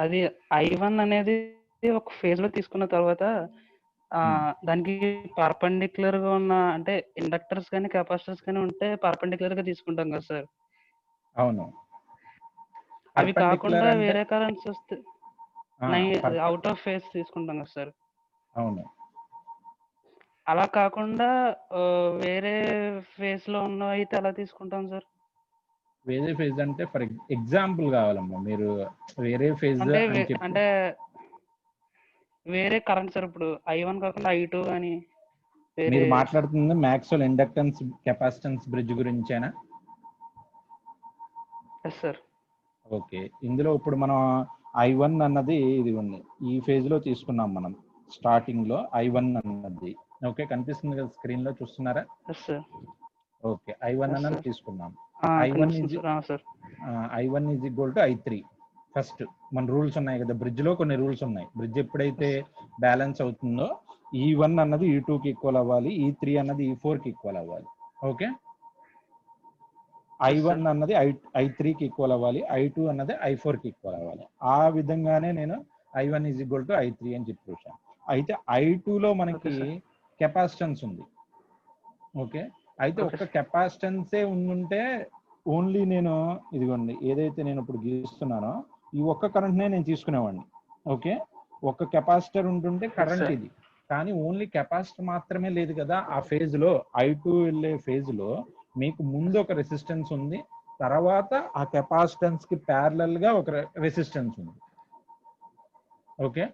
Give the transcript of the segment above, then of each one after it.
అది I1 అనేది ఒక ఫేజ్‌లో తీసుకున్న తర్వాత దానికి పర్పెండిక్యులర్‌గా ఉన్న అంటే ఇండక్టర్స్ గాని, కెపాసిటర్స్ గాని ఉంటే పర్పెండిక్యులర్‌గా తీసుకుంటాం కదా సార్! అవును. అవి కాకుండా పర్పెండిక్యులర్ అంటే వేరే కరెంట్స్ వస్తే ఔట్ ఆఫ్ ఫేజ్ తీసుకుంటాం కదా సార్! అవును. అలా కాకుండా వేరే ఫేజ్‌లో ఉన్నవైతే ఎలా తీసుకుంటాం సార్? వేరే ఫేజ్ అంటే ఫర్ ఎగ్జాంపుల్ కావాలమ్మా. మీరు వేరే ఫేజ్ అంటే అని చెప్పి అంటే వేరే కరెంట్ సార్. ఇప్పుడు I1 కాకుండా I2 గాని వేరే. మీరు మాట్లాడుతుంది మ్యాక్స్వెల్ ఇండక్టెన్స్ కెపాసిటెన్స్ బ్రిడ్జ్ గురించేనా? Yes sir. ఓకే. ఇందులో ఇప్పుడు మనం I1 అన్నది ఇది ఉంది. ఈ ఫేజ్ లో తీసుకున్నాం మనం స్టార్టింగ్ లో I1 అన్నది. ఓకే, కనిపిస్తుంది కదా స్క్రీన్ లో, చూస్తున్నారా? Yes sir. ఓకే, I1 అన్నది తీసుకున్నాం. I1 is equal to I3. First మన రూల్స్ ఉన్నాయి కదా, బ్రిడ్జ్ లో కొన్ని రూల్స్ ఉన్నాయి. బ్రిడ్జ్ ఎప్పుడైతే బ్యాలెన్స్ అవుతుందో E1 అన్నది E2 కి ఈక్వల్ అవ్వాలి, E3 అన్నది E4 కి ఈక్వల్ అవ్వాలి. ఓకే, I1 అన్నది I3 కి ఈక్వల్ అవ్వాలి, I2 అన్నది I4 కి ఈక్వల్ అవ్వాలి. ఆ విధంగానే నేను I1 is equal to I3 అని చెప్పి చూసాను. అయితే I2 లో మనకి కెపాసిటెన్స్ ఉంది. ఓకే, అయితే ఒక్క కెపాసిటెన్సే ఉండుంటే ఓన్లీ నేను ఇదిగోండి ఏదైతే నేను ఇప్పుడు గీస్తున్నానో ఈ ఒక్క కరెంట్నే నేను తీసుకునేవాడిని. ఓకే, ఒక్క కెపాసిటర్ ఉంటుంటే కరెంట్ ఇది. కానీ ఓన్లీ కెపాసిటర్ మాత్రమే లేదు కదా ఆ ఫేజ్ లో. I2 వెళ్ళే ఫేజ్ లో మీకు ముందు ఒక రెసిస్టెన్స్ ఉంది, తర్వాత ఆ కెపాసిటెన్స్ కి ప్యారలల్ గా ఒక రెసిస్టెన్స్ ఉంది. ఓకే,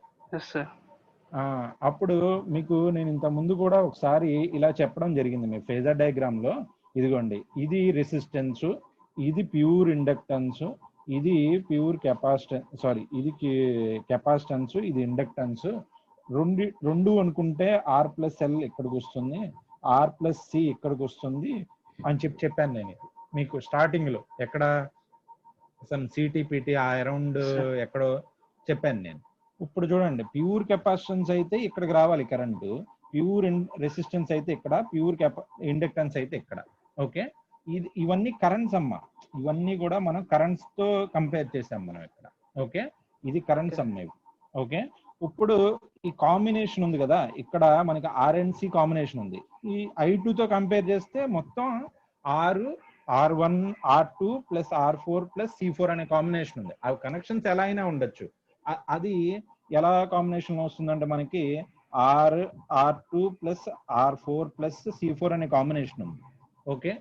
అప్పుడు మీకు నేను ఇంత ముందు కూడా ఒకసారి ఇలా చెప్పడం జరిగింది మీ ఫేజర్ డయాగ్రామ్ లో. ఇదిగోండి, ఇది రెసిస్టెన్స్, ఇది ప్యూర్ ఇండక్టెన్స్, ఇది ప్యూర్ కెపాసిటెన్స్, సారీ ఇది కెపాసిటెన్స్, ఇది ఇండక్టెన్స్. రెండు అనుకుంటే R+L ఇక్కడికి వస్తుంది, R+C ఇక్కడికి వస్తుంది అని చెప్పాను నేను మీకు స్టార్టింగ్ లో. ఎక్కడ CTPT అరౌండ్ ఎక్కడో చెప్పాను నేను. ఇప్పుడు చూడండి, ప్యూర్ కెపాసిటెన్స్ అయితే ఇక్కడికి రావాలి కరెంటు, ప్యూర్ రెసిస్టెన్స్ అయితే ఇక్కడ, ప్యూర్ ఇండక్టెన్స్ అయితే ఇక్కడ. ఓకే, ఇవన్నీ కరెంట్స్ అమ్మా, ఇవన్నీ కూడా మనం కరెంట్స్ తో కంపేర్ చేసాం మనం ఇక్కడ. ఓకే, ఇది కరెంట్స్ అమ్మా ఇవి. ఓకే, ఇప్పుడు ఈ కాంబినేషన్ ఉంది కదా ఇక్కడ మనకి RNC కాంబినేషన్ ఉంది. ఈ I2 తో కంపేర్ చేస్తే మొత్తం R1 R2 plus R4 plus C4 అనే కాంబినేషన్ ఉంది. ఆ కనెక్షన్స్ ఎలా అయినా ఉండొచ్చు. అది ఎలా కాంబినేషన్ వస్తుందంటే మనకి R2 plus R4 plus C4 అనే కాంబినేషన్ ఉంది. ఓకే,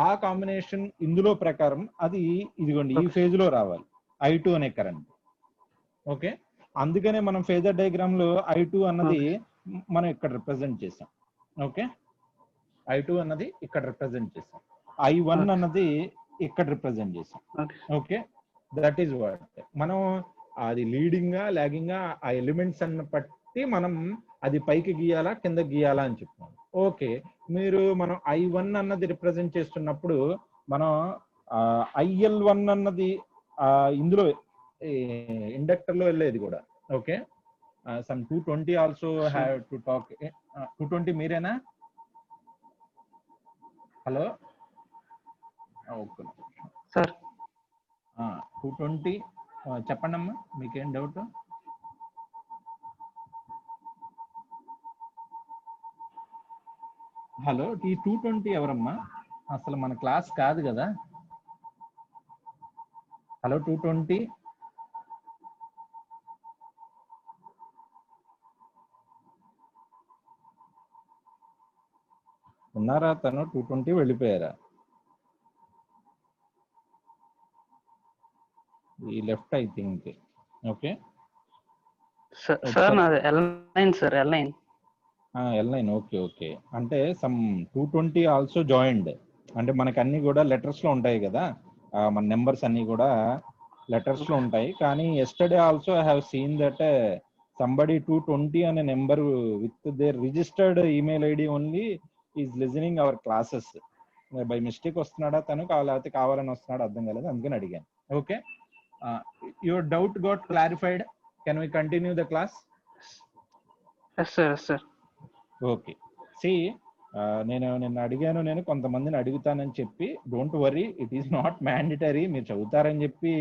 ఆ కాంబినేషన్ ఇందులో ప్రకారం అది ఇదిగోండి ఈ ఫేజ్ లో రావాలి I2 అనే కరెంట్. ఓకే, అందుకనే మనం ఫేజర్ డయాగ్రామ్ లో I2 అన్నది మనం ఇక్కడ రిప్రజెంట్ చేసాం. ఓకే, I2 అన్నది ఇక్కడ రిప్రజెంట్ చేసాం, I1 అన్నది ఇక్కడ రిప్రజెంట్ చేసాం. ఓకే, దట్ ఈస్ వాట్ మనం అది లీడింగ్ గా లాగింగ్ గా ఆ ఎలిమెంట్స్ అన్న బట్టి మనం అది పైకి గీయాలా కింద గీయాలా అని చెప్తాం. ఓకే, మనం I1 అన్నది రిప్రజెంట్ చేస్తున్నప్పుడు మనం IL1 అన్నది ఇందులో ఇండక్టర్ లో వెళ్ళేది కూడా. Okay, some 220 also have to talk. 220 మీరేనా? Hello, okay sir. 220 చెప్పండి అమ్మా, మీకేం డౌట్? హలో, ఈ 220 ఎవరమ్మా? అసలు మన క్లాస్ కాదు కదా. హలో, 220 ఉన్నారా? తను 220 వెళ్ళిపోయారా? ఈ left I think. Okay sir, నాది L9 sir, L9. L9. Okay okay, అంటే సమ్ 220 ఆల్సో జాయిన్డ్. అంటే మనకు అన్ని కూడా లెటర్స్ లో ఉంటాయి కదా, మన నెంబర్స్ అన్ని కూడా లెటర్స్ లో ఉంటాయి. కానీ yesterday also I have seen that somebody 220 అనే number with their registered email ID only is listening our classes. By mistake వస్తున్నాడా తను, లేకపోతే కావాలని వస్తున్నాడా అర్థం కాలేదు, అందుకని అడిగాను. Okay, your doubt got clarified. Can we continue the class? Yes sir, yes sir. Okay, నేను నిన్న అడిగాను, నేను కొంతమందిని అడుగుతానని చెప్పి, don't worry, it is not mandatory. మీరు చదువుతారని చెప్పి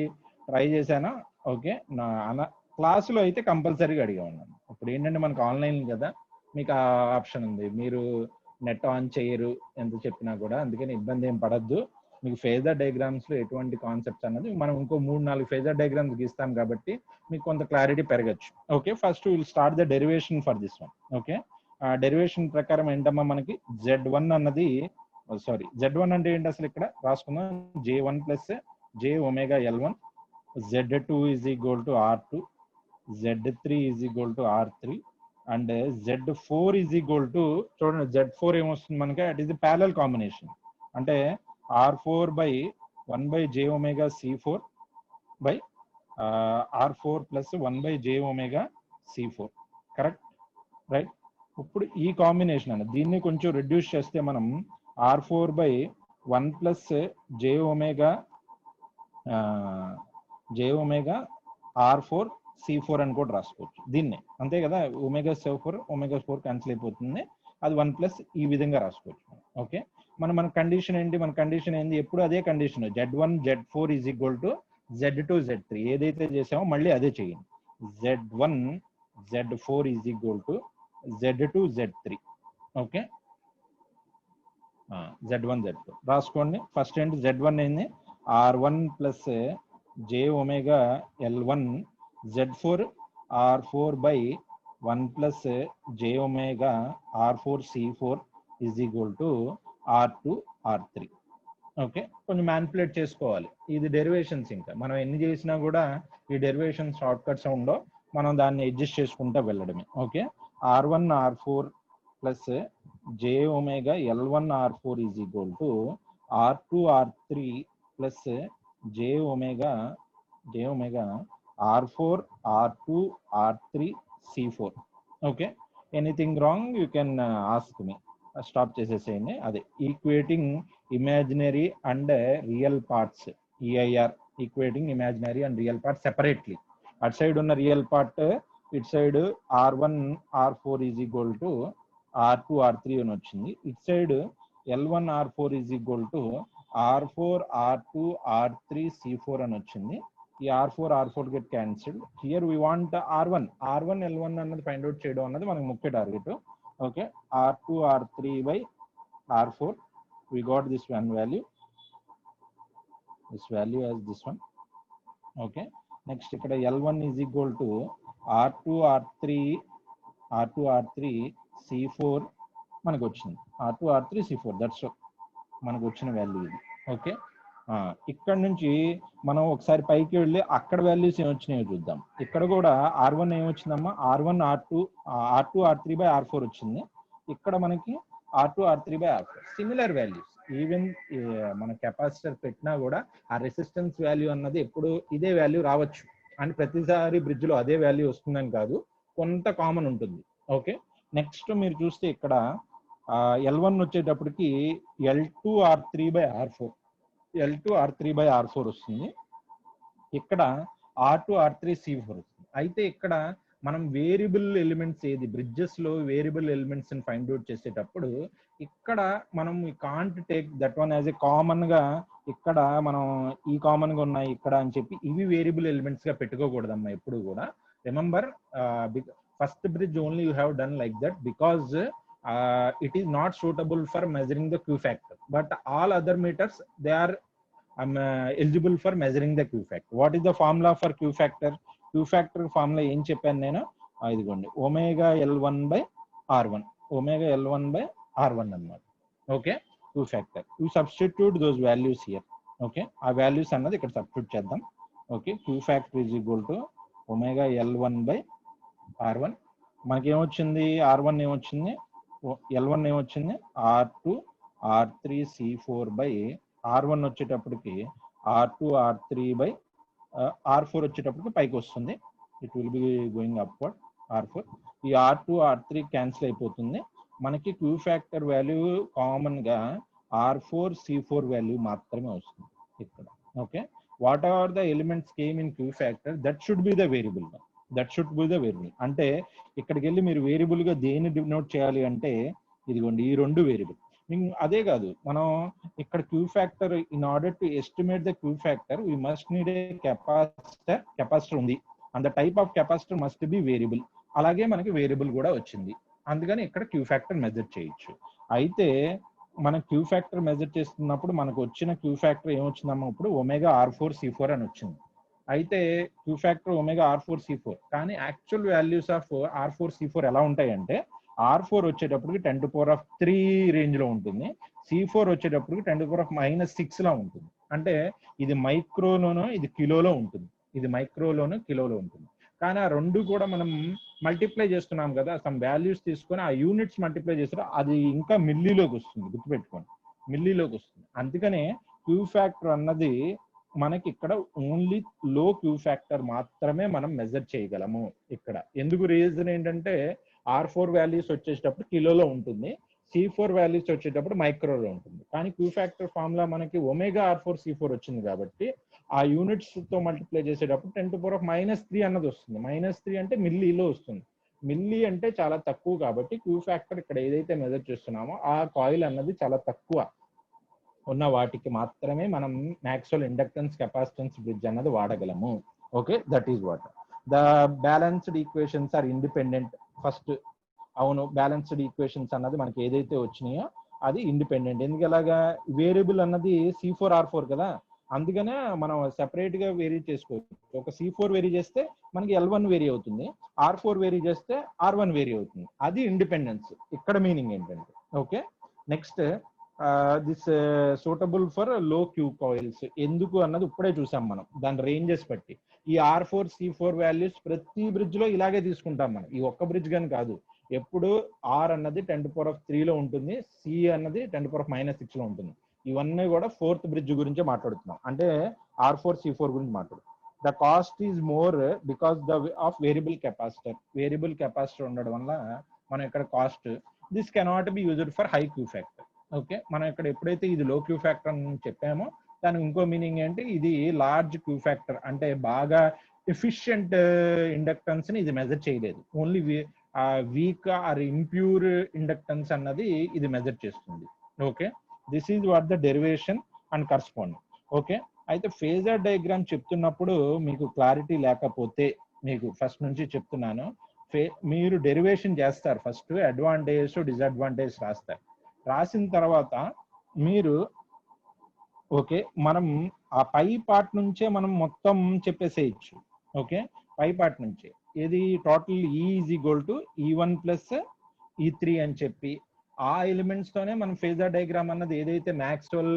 ట్రై చేశాను, ఓకే, నా క్లాసులో అయితే కంపల్సరీగా అడిగా ఉన్నాను. ఇప్పుడు ఏంటంటే మనకు ఆన్లైన్ కదా, మీకు ఆ ఆప్షన్ ఉంది, మీరు నెట్ ఆన్ చేయరు ఎంత చెప్పినా కూడా, అందుకని ఇబ్బంది ఏం పడద్దు. మీకు ఫేజర్ డయాగ్రామ్స్ లో ఎటువంటి కాన్సెప్ట్స్ అన్నది మనం ఇంకో 3-4 ఫేజర్ డయాగ్రామ్స్ గీస్తాం కాబట్టి మీకు కొంత క్లారిటీ పెరగచ్చు. Okay, first will start the derivation for this one. Okay, ఆ డెరివేషన్ ప్రకారం ఏంటమ్మా మనకి Z1 అన్నది, సారీ Z1 అంటే ఏంటి అసలు ఇక్కడ రాసుకుందాం, J1 plus J omega L1, Z2 is equal to R2, Z3 is equal to R3 and Z4 is equal to, చూడండి Z4 ఏమొస్తుంది మనకి, at is the parallel combination, అంటే R4 by 1 by J omega C4 by R4 plus 1 by J omega C4. Correct, right. ఇప్పుడు ఈ combination అన్న దీన్ని కొంచెం reduce చేస్తే మనం R4 by 1 plus J omega R4 C4 అని కూడా రాసుకోవచ్చు దీన్నే, అంతే కదా, ఒమేగా C4 క్యాన్సిల్ అయిపోతుంది, అది 1 ప్లస్ ఈ విధంగా రాసుకోవచ్చు. ఓకే, మన కండిషన్ ఏంటి, మన కండిషన్ ఏంటి, ఎప్పుడు అదే condition, Z1 Z4 is equal to Z2 Z3, ఏదైతే చేసామో మళ్ళీ అదే చేయండి, Z1 Z4 is equal to Z2 Z3. Okay, Z1 Z4 రాసుకోండి. ఫస్ట్ ఏంటి, Z1 ఏంది, R1 plus J omega L1, Z4 R4 by 1 plus J omega R4 C4 is equal to R2 R3. Okay, కొంచెం manipulate చేసుకోవాలి, ఇది derivations, ఇంకా మనం ఎన్ని చేసినా కూడా ఈ డెరివేషన్ షార్ట్ కట్స్ ఉండవు, మనం దాన్ని అడ్జస్ట్ చేసుకుంటూ వెళ్ళడమే. Okay, R1 R4 plus J omega L1 R4 is equal to R2 R3 plus J omega R4 R2 R3 C4. Okay, anything wrong you can ask me, stop చేసేసేయండి. అదే equating imaginary and real parts, EIR, equating imaginary and real part separately. అటు side ఉన్న real part ఇటు side R1 R4 is equal to R2 R3 అని వచ్చింది, ఇటు side L1 R4 is equal to R4 R2 R3 C4 అని వచ్చింది. ఈ R4 get cancelled. Here we want R1 L1 అన్నది ఫైండ్ అవుట్ చేయడం అన్నది మనకు ముఖ్య target. Okay, R2 R3 by R4, we got this one value, this value as this one. Okay, next ఇక్కడ L1 is equal to R2 R3 C4 మనకు వచ్చింది, R2 R3 C4, that's మనకు వచ్చిన value ఇది. ఓకే, ఇక్కడ నుంచి మనం ఒకసారి పైకి వెళ్ళి అక్కడ వాల్యూస్ ఏమొచ్చినాయో చూద్దాం. ఇక్కడ కూడా R1 ఏమొచ్చిందమ్మా, R1 R2 R3 by R4 వచ్చింది. ఇక్కడ మనకి R2 R3 by R4 similar values. Even మన కెపాసిటర్ పెట్టినా కూడా ఆ రెసిస్టెన్స్ వాల్యూ అన్నది ఎప్పుడు ఇదే వాల్యూ రావచ్చు, అండ్ ప్రతిసారి బ్రిడ్జ్ లో అదే వాల్యూ వస్తుందని కాదు, కొంత కామన్ ఉంటుంది. ఓకే, నెక్స్ట్ మీరు చూస్తే ఇక్కడ L1 వచ్చేటప్పటికి L2 R3 by R4 వస్తుంది, ఇక్కడ R2 R3 C4 వస్తుంది. అయితే ఇక్కడ మనం వేరియబుల్ ఎలిమెంట్స్ ఏది, బ్రిడ్జెస్ లో వేరియబుల్ ఎలిమెంట్స్ ని ఫైండ్ అవుట్ చేసేటప్పుడు ఇక్కడ మనం can't take that one as a common గా, ఇక్కడ మనం ఈ కామన్ గా ఉన్నాయి ఇక్కడ అని చెప్పి ఇవి వేరియబుల్ ఎలిమెంట్స్ గా పెట్టుకోకూడదమ్మా ఎప్పుడు కూడా. Remember, first bridge only you have done like that because it is not suitable for measuring the Q factor, but all other meters they are eligible for measuring the Q factor. What is the formula for Q factor? Q factor formula ఏం చెప్పాను నేను, ఇదిగోండి omega L1 by R1, omega L1 by R1 అన్నమాట. Okay, Q factor, you substitute those values here. Okay, ఆ values అన్నది ఇక్కడ substitute చేద్దాం. Okay, Q factor is equal to omega L1 by R1, మనకి ఏమొచ్చింది, R1 ఏమొచ్చింది, L1 ఏమొచ్చింది R2 R3 C4 by R1 వచ్చేటప్పటికి R2 R3 by R4 వచ్చేటప్పటికి పైకి వస్తుంది, it will be going upward R4. ఈ R2 R3 క్యాన్సిల్ అయిపోతుంది, మనకి Q ఫ్యాక్టర్ వాల్యూ కామన్ గా R4 C4 వాల్యూ మాత్రమే వస్తుంది ఇక్కడ. Okay, what are the elements came in Q factor, that should be the variable, అంటే ఇక్కడికి వెళ్ళి మీరు వేరియబుల్ గా దేన్ని డినోట్ చేయాలి అంటే ఇదిగోండి ఈ రెండు వేరియబుల్. అదే కాదు, మనం ఇక్కడ Q factor, in order to estimate the Q factor we must need a capacitor ఉంది, and the type of capacitor must be variable. అలాగే మనకి వేరియబుల్ కూడా వచ్చింది, అందుకని ఇక్కడ క్యూ ఫ్యాక్టర్ మెజర్ చేయొచ్చు. అయితే మనం క్యూ ఫ్యాక్టర్ మెజర్ చేస్తున్నప్పుడు మనకు వచ్చిన క్యూ ఫ్యాక్టర్ ఏమొచ్చిందమ్మా, ఇప్పుడు ωr4C4 అని వచ్చింది. అయితే క్యూ ఫ్యాక్టర్ ωr4C4, కానీ యాక్చువల్ వాల్యూస్ ఆఫ్ R4C4 ఎలా ఉంటాయంటే, R4 వచ్చేటప్పటికి 10⁻³ రేంజ్ లో ఉంటుంది, C4 వచ్చేటప్పటికి 10⁻⁻6 లా ఉంటుంది. అంటే ఇది మైక్రోలోనో ఇది కిలోలో ఉంటుంది, ఇది మైక్రోలోనో కిలోలో ఉంటుంది. కానీ ఆ రెండు కూడా మనం మల్టిప్లై చేస్తున్నాం కదా, సమ్ వాల్యూస్ తీసుకొని ఆ యూనిట్స్ మల్టిప్లై చేస్తారు, అది ఇంకా మిల్లీలోకి వస్తుంది, గుర్తుపెట్టుకోండి, మిల్లీలోకి వస్తుంది. అందుకనే క్యూ ఫ్యాక్టర్ అన్నది మనకి ఇక్కడ ఓన్లీ లో క్యూ ఫ్యాక్టర్ మాత్రమే మనం మెజర్ చేయగలము ఇక్కడ. ఎందుకు రీజన్ ఏంటంటే R4 వాల్యూస్ వచ్చేటప్పుడు కిలోలో ఉంటుంది, C4 వాల్యూస్ వచ్చేటప్పుడు మైక్రోలో ఉంటుంది. కానీ క్యూ ఫ్యాక్టర్ ఫార్ములా మనకి ωr4C4 వచ్చింది కాబట్టి ఆ యూనిట్స్ తో మల్టిప్లై చేసేటప్పుడు 10⁻³ అన్నది వస్తుంది. -3 అంటే మిల్లీలో వస్తుంది. మిల్లీ అంటే చాలా తక్కువ కాబట్టి క్యూ ఫ్యాక్టర్ ఇక్కడ ఏదైతే మెజర్ చేస్తున్నామో ఆ కాయిల్ అన్నది చాలా తక్కువ ఉన్న వాటికి మాత్రమే మనం మ్యాక్స్వెల్ ఇండక్టెన్స్ కెపాసిటెన్స్ బ్రిడ్జ్ అన్నది వాడగలము. Okay, that is what the balanced equations are independent. First అవును, బ్యాలెన్స్డ్ ఈక్వేషన్స్ అన్నది మనకి ఏదైతే వచ్చినాయో అది ఇండిపెండెంట్. ఎందుకు అలాగా, వేరియబుల్ అన్నది C4R4 కదా, అందుకనే మనం సెపరేట్ గా వేరీ చేసుకోవచ్చు. ఒక C4 వేరీ చేస్తే మనకి L1 వేరీ అవుతుంది, R4 వేరీ చేస్తే R1 వేరీ అవుతుంది. అది ఇండిపెండెన్స్ ఇక్కడ మీనింగ్ ఏంటంటే. Okay, next this suitable for లో క్యూ కాయిల్స్ ఎందుకు అన్నది ఇప్పుడే చూసాం మనం, దాని రేంజెస్ బట్టి. ఈ R4C4 వాల్యూస్ ప్రతి బ్రిడ్జ్ లో ఇలాగే తీసుకుంటాం మనం, ఈ ఒక్క బ్రిడ్జ్ కానీ కాదు. ఎప్పుడు R అన్నది 10⁻³ లో ఉంటుంది, C అన్నది 10⁻⁻6 లో ఉంటుంది. ఇవన్నీ కూడా 4th బ్రిడ్జ్ గురించి మాట్లాడుతున్నాం, అంటే R4C4 గురించి మాట్లాడుతున్నాం. The cost is more because of variable capacitor. Variable capacitor ఉండడం వల్ల మనం ఇక్కడ cost, this cannot be used for high Q factor. Okay, మనం ఇక్కడ ఎప్పుడైతే ఇది లో క్యూ ఫ్యాక్టర్ అని చెప్పామో దానికి ఇంకో మీనింగ్ ఏంటి, ఇది లార్జ్ క్యూ ఫ్యాక్టర్, అంటే బాగా ఎఫిషియంట్ ఇండక్టెన్స్ ని ఇది మెజర్ చేయలేదు, only week or impure inductance అన్నది ఇది మెజర్ చేస్తుంది. Okay, this is what the derivation and corresponding. Okay, అయితే ఫేజర్ డయాగ్రామ్ చెప్తున్నప్పుడు మీకు క్లారిటీ లేకపోతే, మీకు ఫస్ట్ నుంచి చెప్తున్నాను, మీరు డెరివేషన్ చేస్తారు, ఫస్ట్ అడ్వాంటేజ్ డిసడ్వాంటేజ్ రాస్తారు. రాసిన తర్వాత మీరు ఓకే, మనం ఆ పై పార్ట్ నుంచే మనం మొత్తం చెప్పేసేయచ్చు. ఓకే, పై పార్ట్ నుంచే ఇది టోటల్ E=E1 + E3 అని చెప్పి ఆ ఎలిమెంట్స్ తోనే మనం ఫేజర్ డయాగ్రామ్ అన్నది ఏదైతే మ్యాక్స్వెల్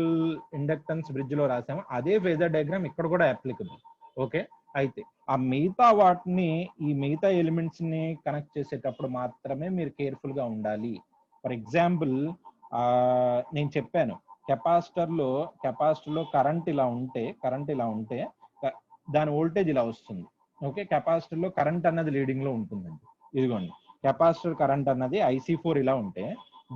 ఇండక్టెన్స్ బ్రిడ్జ్ లో రాసామో అదే ఫేజర్ డయాగ్రామ్ ఇక్కడ కూడా అప్లికబుల్. ఓకే, అయితే ఆ మిగతా వాటిని, ఈ మిగతా ఎలిమెంట్స్ ని కనెక్ట్ చేసేటప్పుడు మాత్రమే మీరు కేర్ఫుల్ గా ఉండాలి. ఫర్ ఎగ్జాంపుల్ నేను చెప్పాను, కెపాసిటర్ లో కరెంట్ ఇలా ఉంటే దాని వోల్టేజ్ ఇలా వస్తుంది. ఓకే, కెపాసిటర్ లో కరెంట్ అన్నది లీడింగ్ లో ఉంటుందండి. ఇదిగోండి, కెపాసిటర్ కరెంట్ అన్నది IC4 ఇలా ఉంటే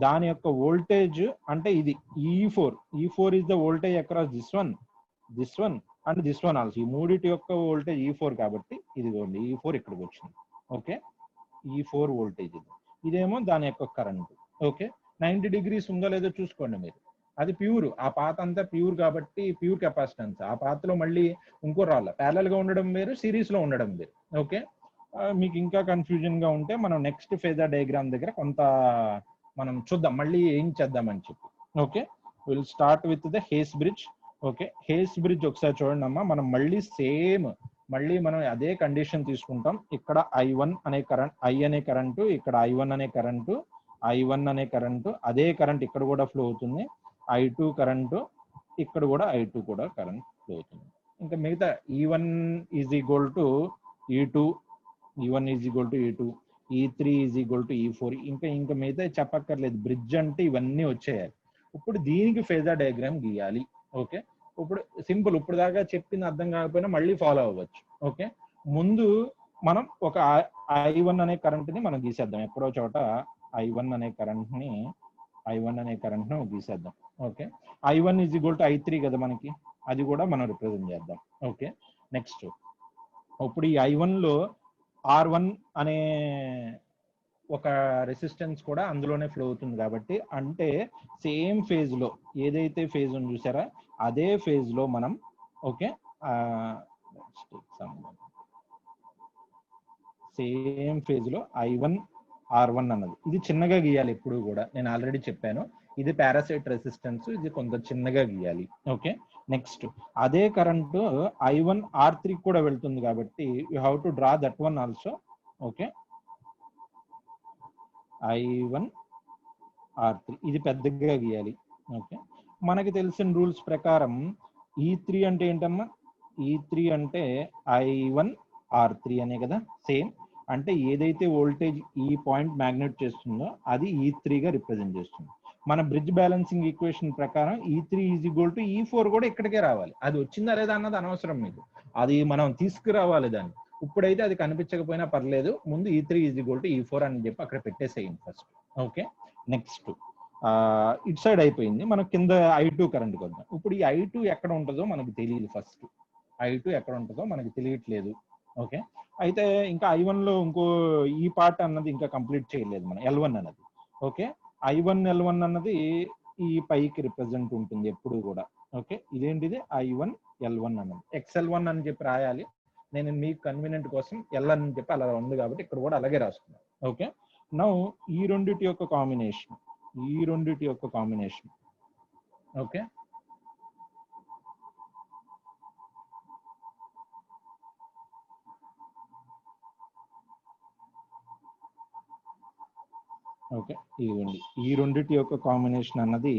దాని యొక్క వోల్టేజ్ అంటే ఇది E4 is the voltage across this one and this one also. ఈ మూడిటి యొక్క వోల్టేజ్ E4 కాబట్టి ఇదిగోండి E4 ఇక్కడికి వచ్చింది. ఓకే, E4 వోల్టేజ్ ఇదేమో దాని యొక్క కరెంట్. ఓకే, 90 degrees ఉందో లేదో చూసుకోండి మీరు, అది ప్యూర్, ఆ పాత అంతా ప్యూర్ కాబట్టి ప్యూర్ కెపాసిటెన్స్. ఆ పాతలో మళ్ళీ ఇంకో రాళ్ళ ప్యారలల్ గా ఉండడం వేరు, సిరీస్ లో ఉండడం వేరు. ఓకే, మీకు ఇంకా కన్ఫ్యూజన్ గా ఉంటే మనం నెక్స్ట్ ఫేజర్ డయాగ్రామ్ దగ్గర కొంత మనం చూద్దాం, మళ్ళీ ఏం చేద్దామని చెప్పి. Okay, will start with the Hay's bridge. Okay, Hay's bridge ఒకసారి చూడండి అమ్మా, మనం మళ్ళీ మనం అదే కండిషన్ తీసుకుంటాం. ఇక్కడ I1 అనే కరెంట్, I అనే కరెంటు, ఇక్కడ I1 అనే కరెంటు, అదే కరెంట్ ఇక్కడ కూడా ఫ్లో అవుతుంది. I2 కరెంటు, ఇక్కడ కూడా I2 కూడా కరెంట్ ఫ్లో అవుతుంది. ఇంకా మిగతా E1 = E2, E3 = E4, ఇంకా మిగతా చెప్పక్కర్లేదు, బ్రిడ్జ్ అంటే ఇవన్నీ వచ్చేయాలి. ఇప్పుడు దీనికి ఫేజర్ డయాగ్రామ్ గీయాలి. ఓకే, ఇప్పుడు సింపుల్, ఇప్పుడు దాకా చెప్పింది అర్థం కాకపోయినా మళ్ళీ ఫాలో అవ్వచ్చు. ఓకే, ముందు మనం ఒక I1 అనే కరెంట్ ని మనం గీసేద్దాం. ఎక్కడో చోట I1 అనే కరెంట్ ని గీసేద్దాం. ఓకే, I1 = I3 కదా మనకి, అది కూడా మనం రిప్రజెంట్ చేద్దాం. ఓకే, నెక్స్ట్ ఇప్పుడు ఈ I1 లో R1 అనే ఒక రెసిస్టెన్స్ కూడా అందులోనే ఫ్లో అవుతుంది కాబట్టి, అంటే సేమ్ ఫేజ్ లో ఏదైతే ఫేజ్ ఉంది చూసారా అదే ఫేజ్ లో మనం ఓకే సేమ్ ఫేజ్ లో I1 R1 అన్నది ఇది చిన్నగా గీయాలి ఎప్పుడు కూడా, నేను ఆల్రెడీ చెప్పాను ఇది పారాసైట్ రెసిస్టెన్స్, ఇది కొంత చిన్నగా గీయాలి. ఓకే నెక్స్ట్ అదే కరెంట్ I1 R3 కూడా వెళ్తుంది కాబట్టి you have to draw that one also. Okay I1 R3 ఇది పెద్దగా గీయాలి. ఓకే మనకి తెలిసిన రూల్స్ ప్రకారం E3 అంటే ఏంటమ్మా, E3 అంటే I1 R3 అనే కదా, సేమ్ అంటే ఏదైతే వోల్టేజ్ ఈ పాయింట్ మ్యాగ్నెట్ చేస్తుందో అది E3 గా రిప్రజెంట్ చేస్తుంది. మన బ్రిడ్జ్ బ్యాలెన్సింగ్ ఈక్వేషన్ ప్రకారం E3 is equal to E4 కూడా ఇక్కడికే రావాలి. అది వచ్చిందా లేదా అన్నది అనవసరం మీకు, అది మనం తీసుకురావాలి దాన్ని. ఇప్పుడైతే అది కనిపించకపోయినా పర్లేదు, ముందు E3 is equal to E4 అని చెప్పి అక్కడ పెట్టేసేయండి ఫస్ట్. ఓకే నెక్స్ట్ ఇటు సైడ్ అయిపోయింది, మనం కింద I2 కరెంట్ కొద్దాం. ఇప్పుడు ఈ I2 ఎక్కడ ఉంటుందో మనకు తెలియదు, ఫస్ట్ I2 ఎక్కడ ఉంటుందో మనకు తెలియట్లేదు. ఓకే అయితే ఇంకా I1 లో ఇంకో ఈ పార్ట్ అన్నది ఇంకా కంప్లీట్ చేయలేదు మనం, L1 అన్నది. ఓకే I1 L1 అన్నది ఈ పైకి రిప్రజెంట్ ఉంటుంది ఎప్పుడు కూడా. ఓకే ఇదేంటిది I1 L1 అన్నది, XL1 అని చెప్పి రాయాలి, నేను మీకు కన్వీనియంట్ కోసం L అని చెప్పి అలా ఉంది కాబట్టి ఇక్కడ కూడా అలాగే రాస్తున్నాను. ఓకే నౌ ఈ రెండిటి యొక్క కాంబినేషన్, ఓకే ఓకే ఇదిగోండి ఈ రెండిటి యొక్క కాంబినేషన్ అన్నది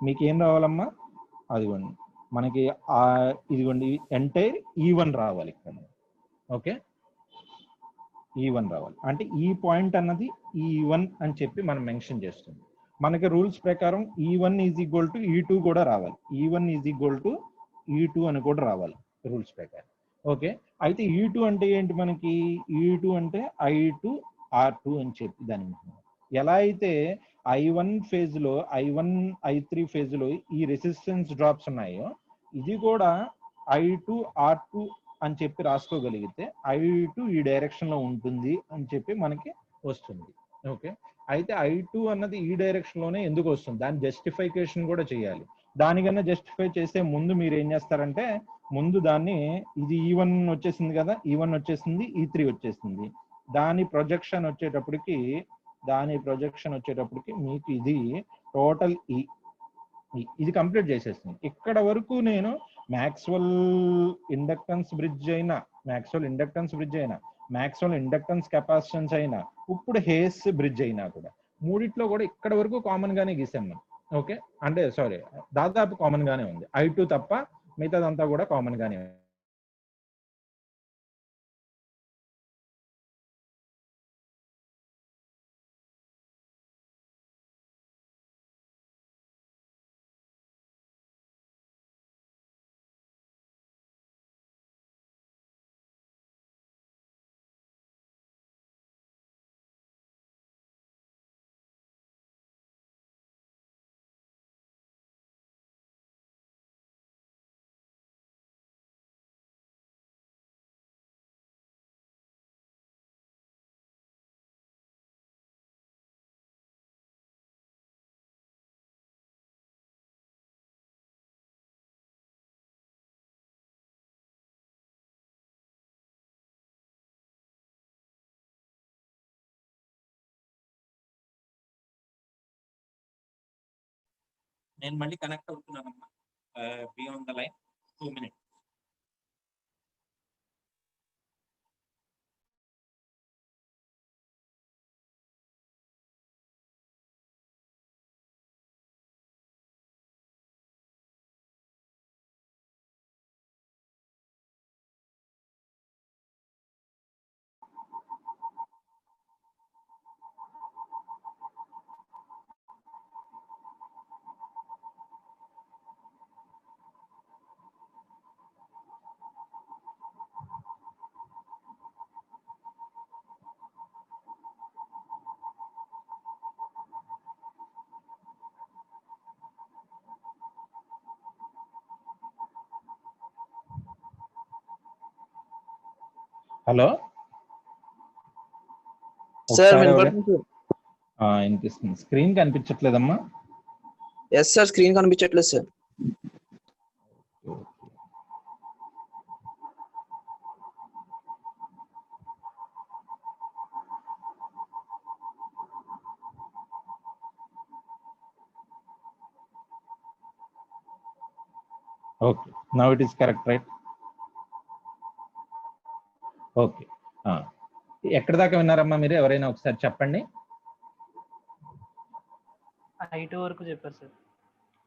మీకు ఏం రావాలమ్మా, అదిగోండి మనకి ఇదిగోండి ఎంటైర్ E1 రావాలి ఇక్కడ. ఓకే E1 రావాలి అంటే ఈ పాయింట్ అన్నది E1 అని చెప్పి మనం మెన్షన్ చేస్తుంది. మనకి రూల్స్ ప్రకారం E1 is equal to E2 కూడా రావాలి, E1 is equal to E2 అని కూడా రావాలి రూల్స్ ప్రకారం. ఓకే అయితే E2 అంటే ఏంటి మనకి, E2 అంటే I2 R2 అని చెప్పి దాని ఎలా అయితే I1 ఫేజ్ లో I1 I3 ఫేజ్ లో ఈ రెసిస్టెన్స్ డ్రాప్స్ ఉన్నాయో ఇది కూడా I2 R2 అని చెప్పి రాసుకోగలిగితే I2 ఈ డైరెక్షన్ లో ఉంటుంది అని చెప్పి మనకి వస్తుంది. ఓకే అయితే I2 అన్నది ఈ డైరెక్షన్ లోనే ఎందుకు వస్తుంది, దాని జస్టిఫికేషన్ కూడా చేయాలి. దానికన్నా జస్టిఫై చేసే ముందు మీరు ఏం చేస్తారంటే, ముందు దాన్ని ఇది E1 వచ్చేసింది కదా, E1 వచ్చేసింది, E3 వచ్చేసింది, దాని ప్రొజెక్షన్ వచ్చేటప్పటికి మీకు ఇది టోటల్ ఇది కంప్లీట్ చేసేస్తుంది. ఇక్కడ వరకు నేను మ్యాక్స్వెల్ ఇండక్టెన్స్ బ్రిడ్జ్ అయినా, మ్యాక్స్వెల్ ఇండక్టెన్స్ కెపాసిటెన్స్ అయినా, ఇప్పుడు హేస్ బ్రిడ్జ్ అయినా కూడా మూడిట్లో కూడా ఇక్కడ వరకు కామన్ గానే గీసాం మనం. ఓకే అంటే సారీ దాదాపు కామన్ గానే ఉంది, I2 తప్ప మిగతాదంతా కూడా కామన్ గానే ఉంది. నేను మళ్ళీ కనెక్ట్ అవుతున్నానమ్మా, be on the line 2 minutes. Hello sir ఒకసారి వినపడుతుంది సార్. వినిపిస్తుంది. స్క్రీన్ కనిపించట్లేదమ్మా? ఎస్ సార్, స్క్రీన్ కనిపించట్లేదు sir. Okay, now it is correct, right? Okay, ఎక్కడ దాకా విన్నారమ్మా మీరు? ఎవరైనా ఒకసారి చెప్పండి. I2 వరకు చెప్పారు సార్.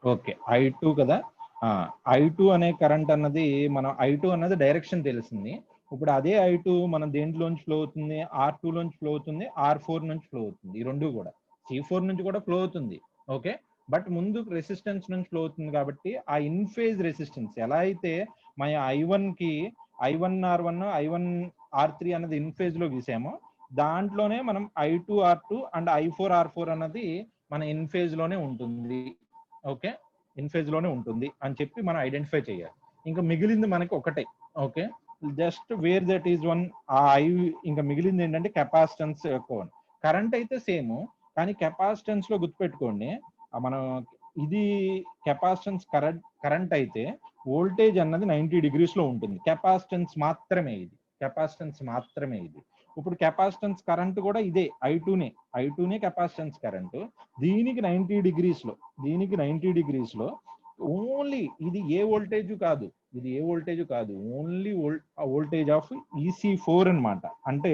ఓకే, I2 కదా. I2 అనే కరెంట్ అన్నది మనం I2 అన్నది డైరెక్షన్ తెలిసింది. ఇప్పుడు అదే I2 మనం దేంట్లోంచి ఫ్లో అవుతుంది? R2 లోంచి ఫ్లో అవుతుంది, R4 నుంచి ఫ్లో అవుతుంది. ఈ రెండు కూడా C4 నుంచి కూడా ఫ్లో అవుతుంది. ఓకే, బట్ ముందు రెసిస్టెన్స్ నుంచి ఫ్లో అవుతుంది కాబట్టి ఆ ఇన్ ఫేజ్ రెసిస్టెన్స్ ఎలా అయితే మన I1 కి I1R1 I1R3 అన్నది ఇన్ ఫేజ్ లో గీసామో, దాంట్లోనే మనం I2R2 అండ్ I4R4 అన్నది మన ఇన్ ఫేజ్ లోనే ఉంటుంది. ఓకే, ఇన్ ఫేజ్ లోనే ఉంటుంది అని చెప్పి మనం ఐడెంటిఫై చేయాలి. ఇంకా మిగిలింది మనకి ఒకటే. Okay, just where that is one. ఇంకా మిగిలింది ఏంటంటే కెపాసిటెన్స్ ఎక్కువ. కరెంట్ అయితే సేమ్, కానీ కెపాసిటెన్స్ లో గుర్తుపెట్టుకోండి, మనం ఇది కెపాసిటెన్స్ కరెంట్ అయితే వోల్టేజ్ అన్నది 90 degrees లో ఉంటుంది. కెపాసిటెన్స్ మాత్రమే ఇది, కెపాసిటెన్స్ మాత్రమే ఇది. ఇప్పుడు కెపాసిటెన్స్ కరెంట్ కూడా ఇదే I2నే కెపాసిటెన్స్ కరెంట్. దీనికి 90 degrees లో, దీనికి 90 degrees లో ఓన్లీ ఇది ఏ వోల్టేజ్ కాదు, ఇది ఏ వోల్టేజ్ కాదు, ఓన్లీ వోల్టేజ్ ఆఫ్ EC4 అన్నమాట. అంటే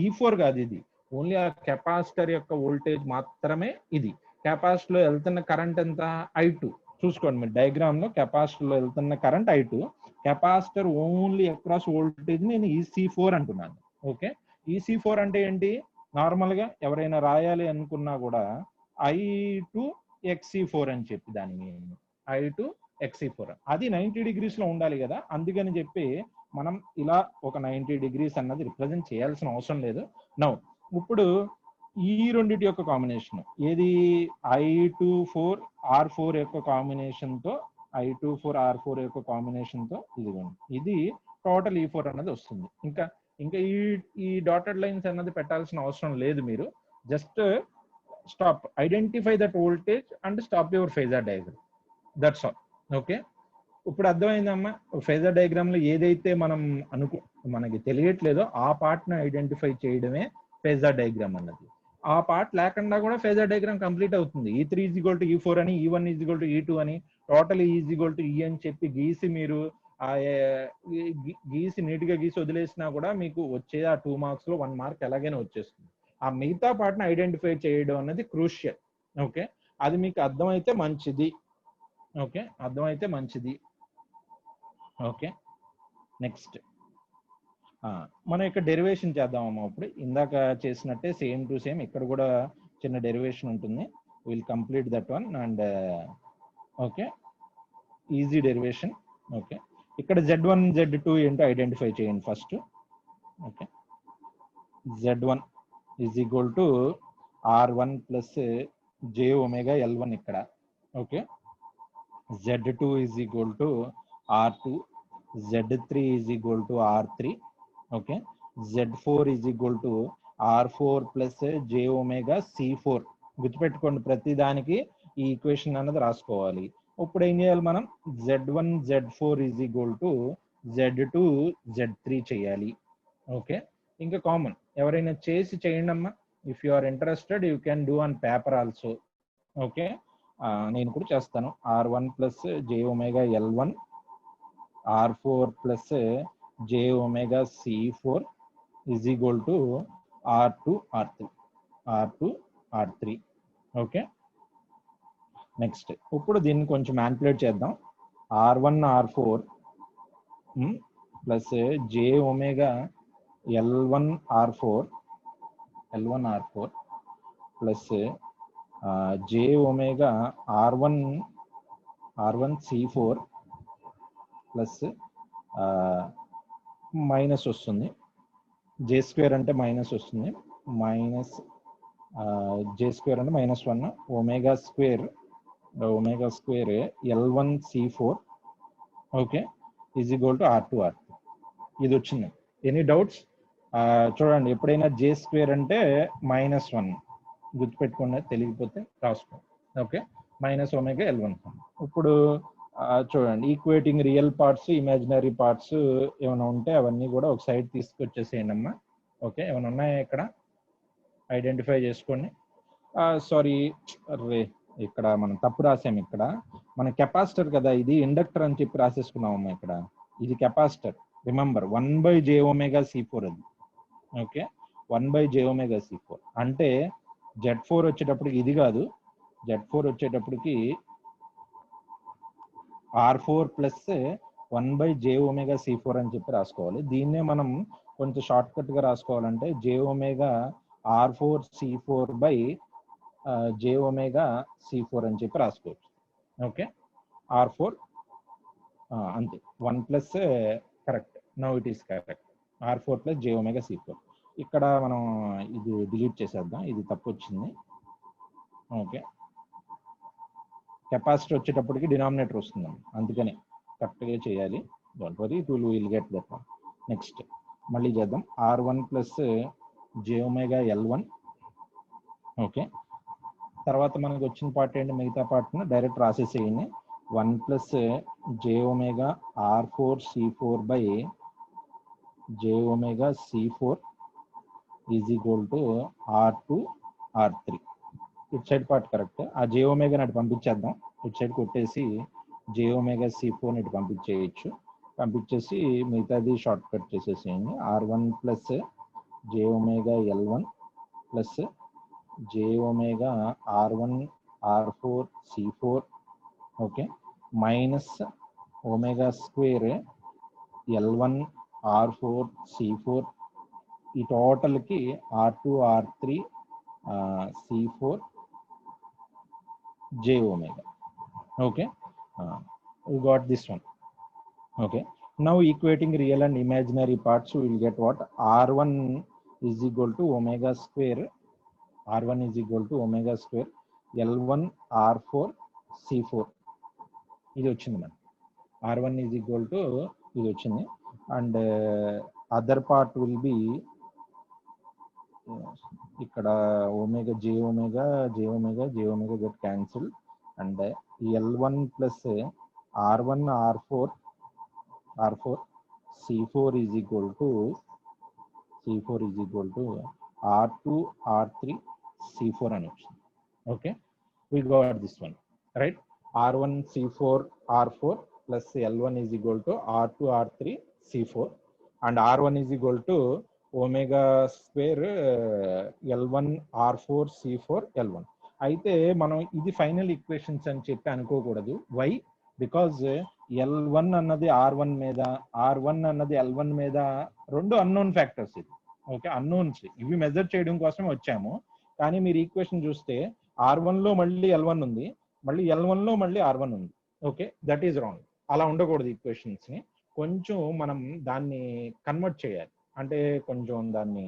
E4 కాదు, ఇది ఓన్లీ ఆ కెపాసిటర్ యొక్క వోల్టేజ్ మాత్రమే. ఇది కెపాసిటర్ లో వెళ్తున్న కరెంట్ ఎంత? I2. చూసుకోండి మీరు డయాగ్రామ్ లో, కెపాసిటర్ లో వెళ్తున్న current I2. Capacitor only across voltage నేను EC4 అంటున్నాను. ఓకే, EC4 అంటే ఏంటి? నార్మల్ గా ఎవరైనా రాయాలి అనుకున్నా కూడా I2 XC4 అని చెప్పి దాని మీనింగ్ I2 XC4. అది 90 degrees లో ఉండాలి కదా, అందుకని చెప్పి మనం ఇలా ఒక 90 degrees అన్నది రిప్రజెంట్ చేయాల్సిన అవసరం లేదు. నౌ ఇప్పుడు ఈ రెండిటి యొక్క కాంబినేషన్ ఏది? I24R4 యొక్క కాంబినేషన్ తో, I24R4 యొక్క కాంబినేషన్ తో ఇది టోటల్ E4 అన్నది వస్తుంది. ఇంకా ఈ డాటెడ్ లైన్స్ అన్నది పెట్టాల్సిన అవసరం లేదు. మీరు just stop, identify that voltage and stop your phasor diagram, that's all. Okay, ఇప్పుడు అర్థమైందమ్మా? ఫేజర్ డయాగ్రామ్ లో ఏదైతే మనం మనకి తెలియట్లేదో ఆ పార్ట్ ని ఐడెంటిఫై చేయడమే ఫేజర్ డయాగ్రామ్ అన్నది. ఆ పార్ట్ లేకుండా కూడా ఫేజర్ డయాగ్రామ్ కంప్లీట్ అవుతుంది. E3 = E4 అని, E1 = E2 అని, టోటల్ E = E అని చెప్పి గీసి మీరు గీసి నీట్ గా గీసి వదిలేసినా కూడా మీకు వచ్చే ఆ 2 marks లో 1 mark ఎలాగైనా వచ్చేస్తుంది. ఆ మిగతా పార్ట్ ని ఐడెంటిఫై చేయడం అనేది క్రూషియల్. ఓకే, అది మీకు అర్థమైతే మంచిది. ఓకే, అర్థమైతే మంచిది. ఓకే, నెక్స్ట్ మనం ఇక్కడ డెరివేషన్ చేద్దామమ్మా. ఇప్పుడు ఇందాక చేసినట్టే సేమ్ టు సేమ్ ఇక్కడ కూడా చిన్న డెరివేషన్ ఉంటుంది. Will complete that one and okay, easy derivation. Okay, ఇక్కడ Z1 Z2 ఏంటో ఐడెంటిఫై చేయండి first. Okay, Z1 = R1 + jωL1 ఇక్కడ. Okay, Z2 = R2, Z3 = R3. Okay, Z4 = R4 + jωC4. గుర్తుపెట్టుకోండి, ప్రతి దానికి ఈ ఈక్వేషన్ అన్నది రాసుకోవాలి. ఇప్పుడు ఏం చేయాలి మనం? Z1 Z4 = Z2 Z3 చేయాలి. ఓకే, ఇంకా కామన్ ఎవరైనా చేసి చేయండి అమ్మా. If you are interested you can do on paper also. Okay, నేను కూడా చేస్తాను. R1 + jωL1, R4 + jωC4 = R2 R3. Okay, next ఇప్పుడు దీన్ని కొంచెం మ్యానిపులేట్ చేద్దాం. R1 R4 + jωL1 R4 + jωR1 C4 plus minus వస్తుంది. J² అంటే మైనస్ వస్తుంది. J² అంటే -1 ω² L1 C4 okay = R2 R3. ఇది వచ్చింది. Any doubts? చూడండి, ఎప్పుడైనా జే స్క్వేర్ అంటే -1 గుర్తుపెట్టుకున్నది, తెలియకపోతే రాసుకో. Okay, -ωL1. ఇప్పుడు చూడండి, equating real parts imaginary parts ఏమైనా ఉంటే అవన్నీ కూడా ఒక సైడ్ తీసుకొచ్చేసేయండి అమ్మా. ఓకే, ఏమైనా ఉన్నాయా ఇక్కడ ఐడెంటిఫై చేసుకోండి. సారీ రే, ఇక్కడ మనం తప్పు రాసాము. ఇక్కడ మన కెపాసిటర్ కదా, ఇది ఇండక్టర్ అని చెప్పి రాసేసుకున్నామమ్మా. ఇక్కడ ఇది కెపాసిటర్. రిమెంబర్ 1/jωC4 అది. ఓకే, 1/jωC4 అంటే Z4 వచ్చేటప్పటికి ఇది కాదు, Z4 వచ్చేటప్పటికి R4 + 1/jωC4 అని చెప్పి రాసుకోవాలి. దీన్నే మనం కొంచెం షార్ట్ కట్ గా రాసుకోవాలంటే jωR4C4/jωC4 అని చెప్పి రాసుకోవచ్చు. ఓకే, R4 అంతే, 1 correct. Now it is correct, R4 + jωC4. ఇక్కడ మనం ఇది డిలీట్ చేసేద్దాం, ఇది తప్పు వచ్చింది. ఓకే, కెపాసిటర్ వచ్చేటప్పటికి డినామినేటర్ వస్తుంది, అందుకని కరెక్ట్గా చేయాలి. Don't worry, it will get that one. Next మళ్ళీ చేద్దాం, R1 + jωL1. ఓకే, తర్వాత మనకు వచ్చిన పార్ట్ ఏంటి, మిగతా పార్ట్ను డైరెక్ట్ రాసేసేయండి. 1 + jωR4C4/jωC4 = R2R3. ఇటు సైడ్ పార్ట్ కరెక్ట్. ఆ jω అటు పంపించేద్దాం, ఇటు సైడ్ కొట్టేసి jωC4 ఇటు పంపించేయచ్చు. పంపించేసి మిగతాది షార్ట్ కట్ చేసేసేయండి. R1 + jωL1 + jωR1R4C4. Okay, -ω²L1R4C4. ఈ టోటల్కి R2R3C4 jω. Okay, we got this one. Okay, now equating real and imaginary parts, we will get what? R1 = ω². R1 = ω² L1R4C4. ఇది వచ్చింది మనకి. R1 = ఇది వచ్చింది. And other part will be ఇక్కడ jω get cancel, and L1 + R1R4 C4 = R2R3C4 అని వచ్చింది. Okay, we got this one, right? R1 C4 R4 + L1 = R2R3C4, and R1 = ω² L1R4C4 L1. అయితే మనం ఇది ఫైనల్ ఈక్వేషన్స్ అని చెప్పి అనుకోకూడదు. వై? బికాజ్ L1 అన్నది R1 మీద, R1 అన్నది L1 మీద, రెండు అన్నోన్ ఫ్యాక్టర్స్. ఇది ఓకే, అన్నోన్స్. ఇవి మెజర్ చేయడం కోసం వచ్చాము. కానీ మీరు ఈక్వేషన్ చూస్తే R1 లో మళ్ళీ L1 ఉంది, మళ్ళీ L1 లో మళ్ళీ R1 ఉంది. Okay, that is wrong. అలా ఉండకూడదు ఈక్వేషన్స్ ని. కొంచెం మనం దాన్ని కన్వర్ట్ చేయాలి, అంటే కొంచెం దాన్ని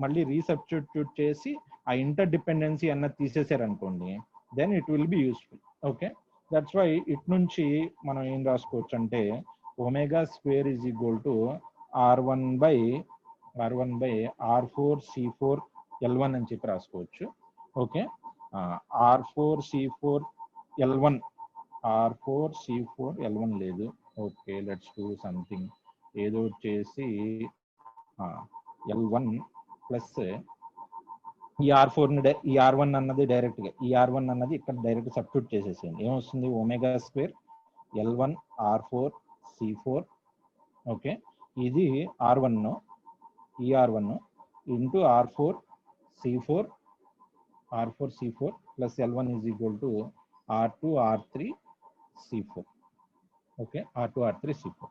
మళ్ళీ రీసబ్స్టిట్యూట్ చేసి ఆ ఇంటర్ డిపెండెన్సీ అన్నది తీసేసారనుకోండి, then it will be useful. Okay, that's why it నుంచి మనం ఏం రాసుకోవచ్చు అంటే ω² R1/R4C4 L1 అని చెప్పి రాసుకోవచ్చు. ఓకే, R4C4 L1 లేదు. Okay, let's do something. ఏదో చేసి L1 ప్లస్ ఈ R1 అన్నది డైరెక్ట్ గా ఈ R1 అన్నది ఇక్కడ డైరెక్ట్ సబ్స్టిట్యూట్ చేసేసేయండి. ఏమొస్తుంది? ω² L1R4C4. ఓకే, ఇది R1 ఈ R1 into R4C4 plus L1 = R2R3C4. Okay, R2R3C4.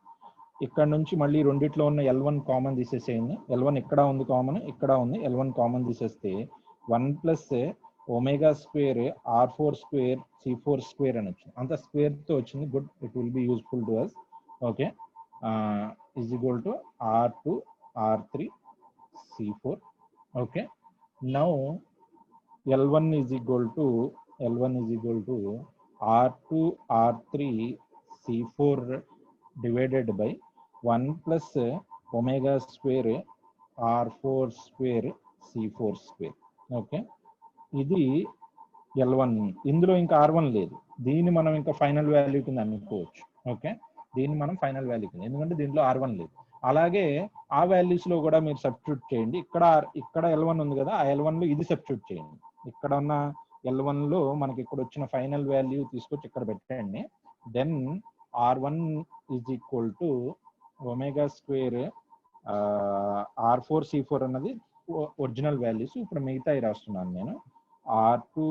ఇక్కడ నుంచి మళ్ళీ రెండిట్లో ఉన్న L1 కామన్ తీసేసేయండి. L1 ఇక్కడ ఉంది కామన్, ఇక్కడ ఉంది. L1 కామన్ తీసేస్తే 1 + ω² R4²C4² అని వచ్చింది. అంత స్క్వేర్ తో వచ్చింది. Good, it will be useful to us. Okay, = R2R3C4. Okay, now L1 = R2R3C4 divided by 1 + ω² R4 square C4 square. Okay, ఇది L1. ఇందులో ఇంకా R1 లేదు, దీన్ని మనం ఇంకా ఫైనల్ వాల్యూ కింద అనుకోవచ్చు. ఓకే, దీన్ని మనం ఫైనల్ వాల్యూ కింద, ఎందుకంటే దీంట్లో R1 లేదు. అలాగే ఆ వాల్యూస్ లో కూడా మీరు సబ్స్టిట్యూట్ చేయండి. ఇక్కడ L1 ఉంది కదా, ఆ L1 లో ఇది సబ్స్టిట్యూట్ చేయండి. ఇక్కడ ఉన్న L1 లో మనకి ఇక్కడ వచ్చిన ఫైనల్ వాల్యూ తీసుకొచ్చి ఇక్కడ పెట్టండి. Then R1 is equal to omega square R4 C4 అన్నది ఒరిజినల్ వాల్యూస్. ఇప్పుడు మిగతాయి రాస్తున్నాను నేను. R2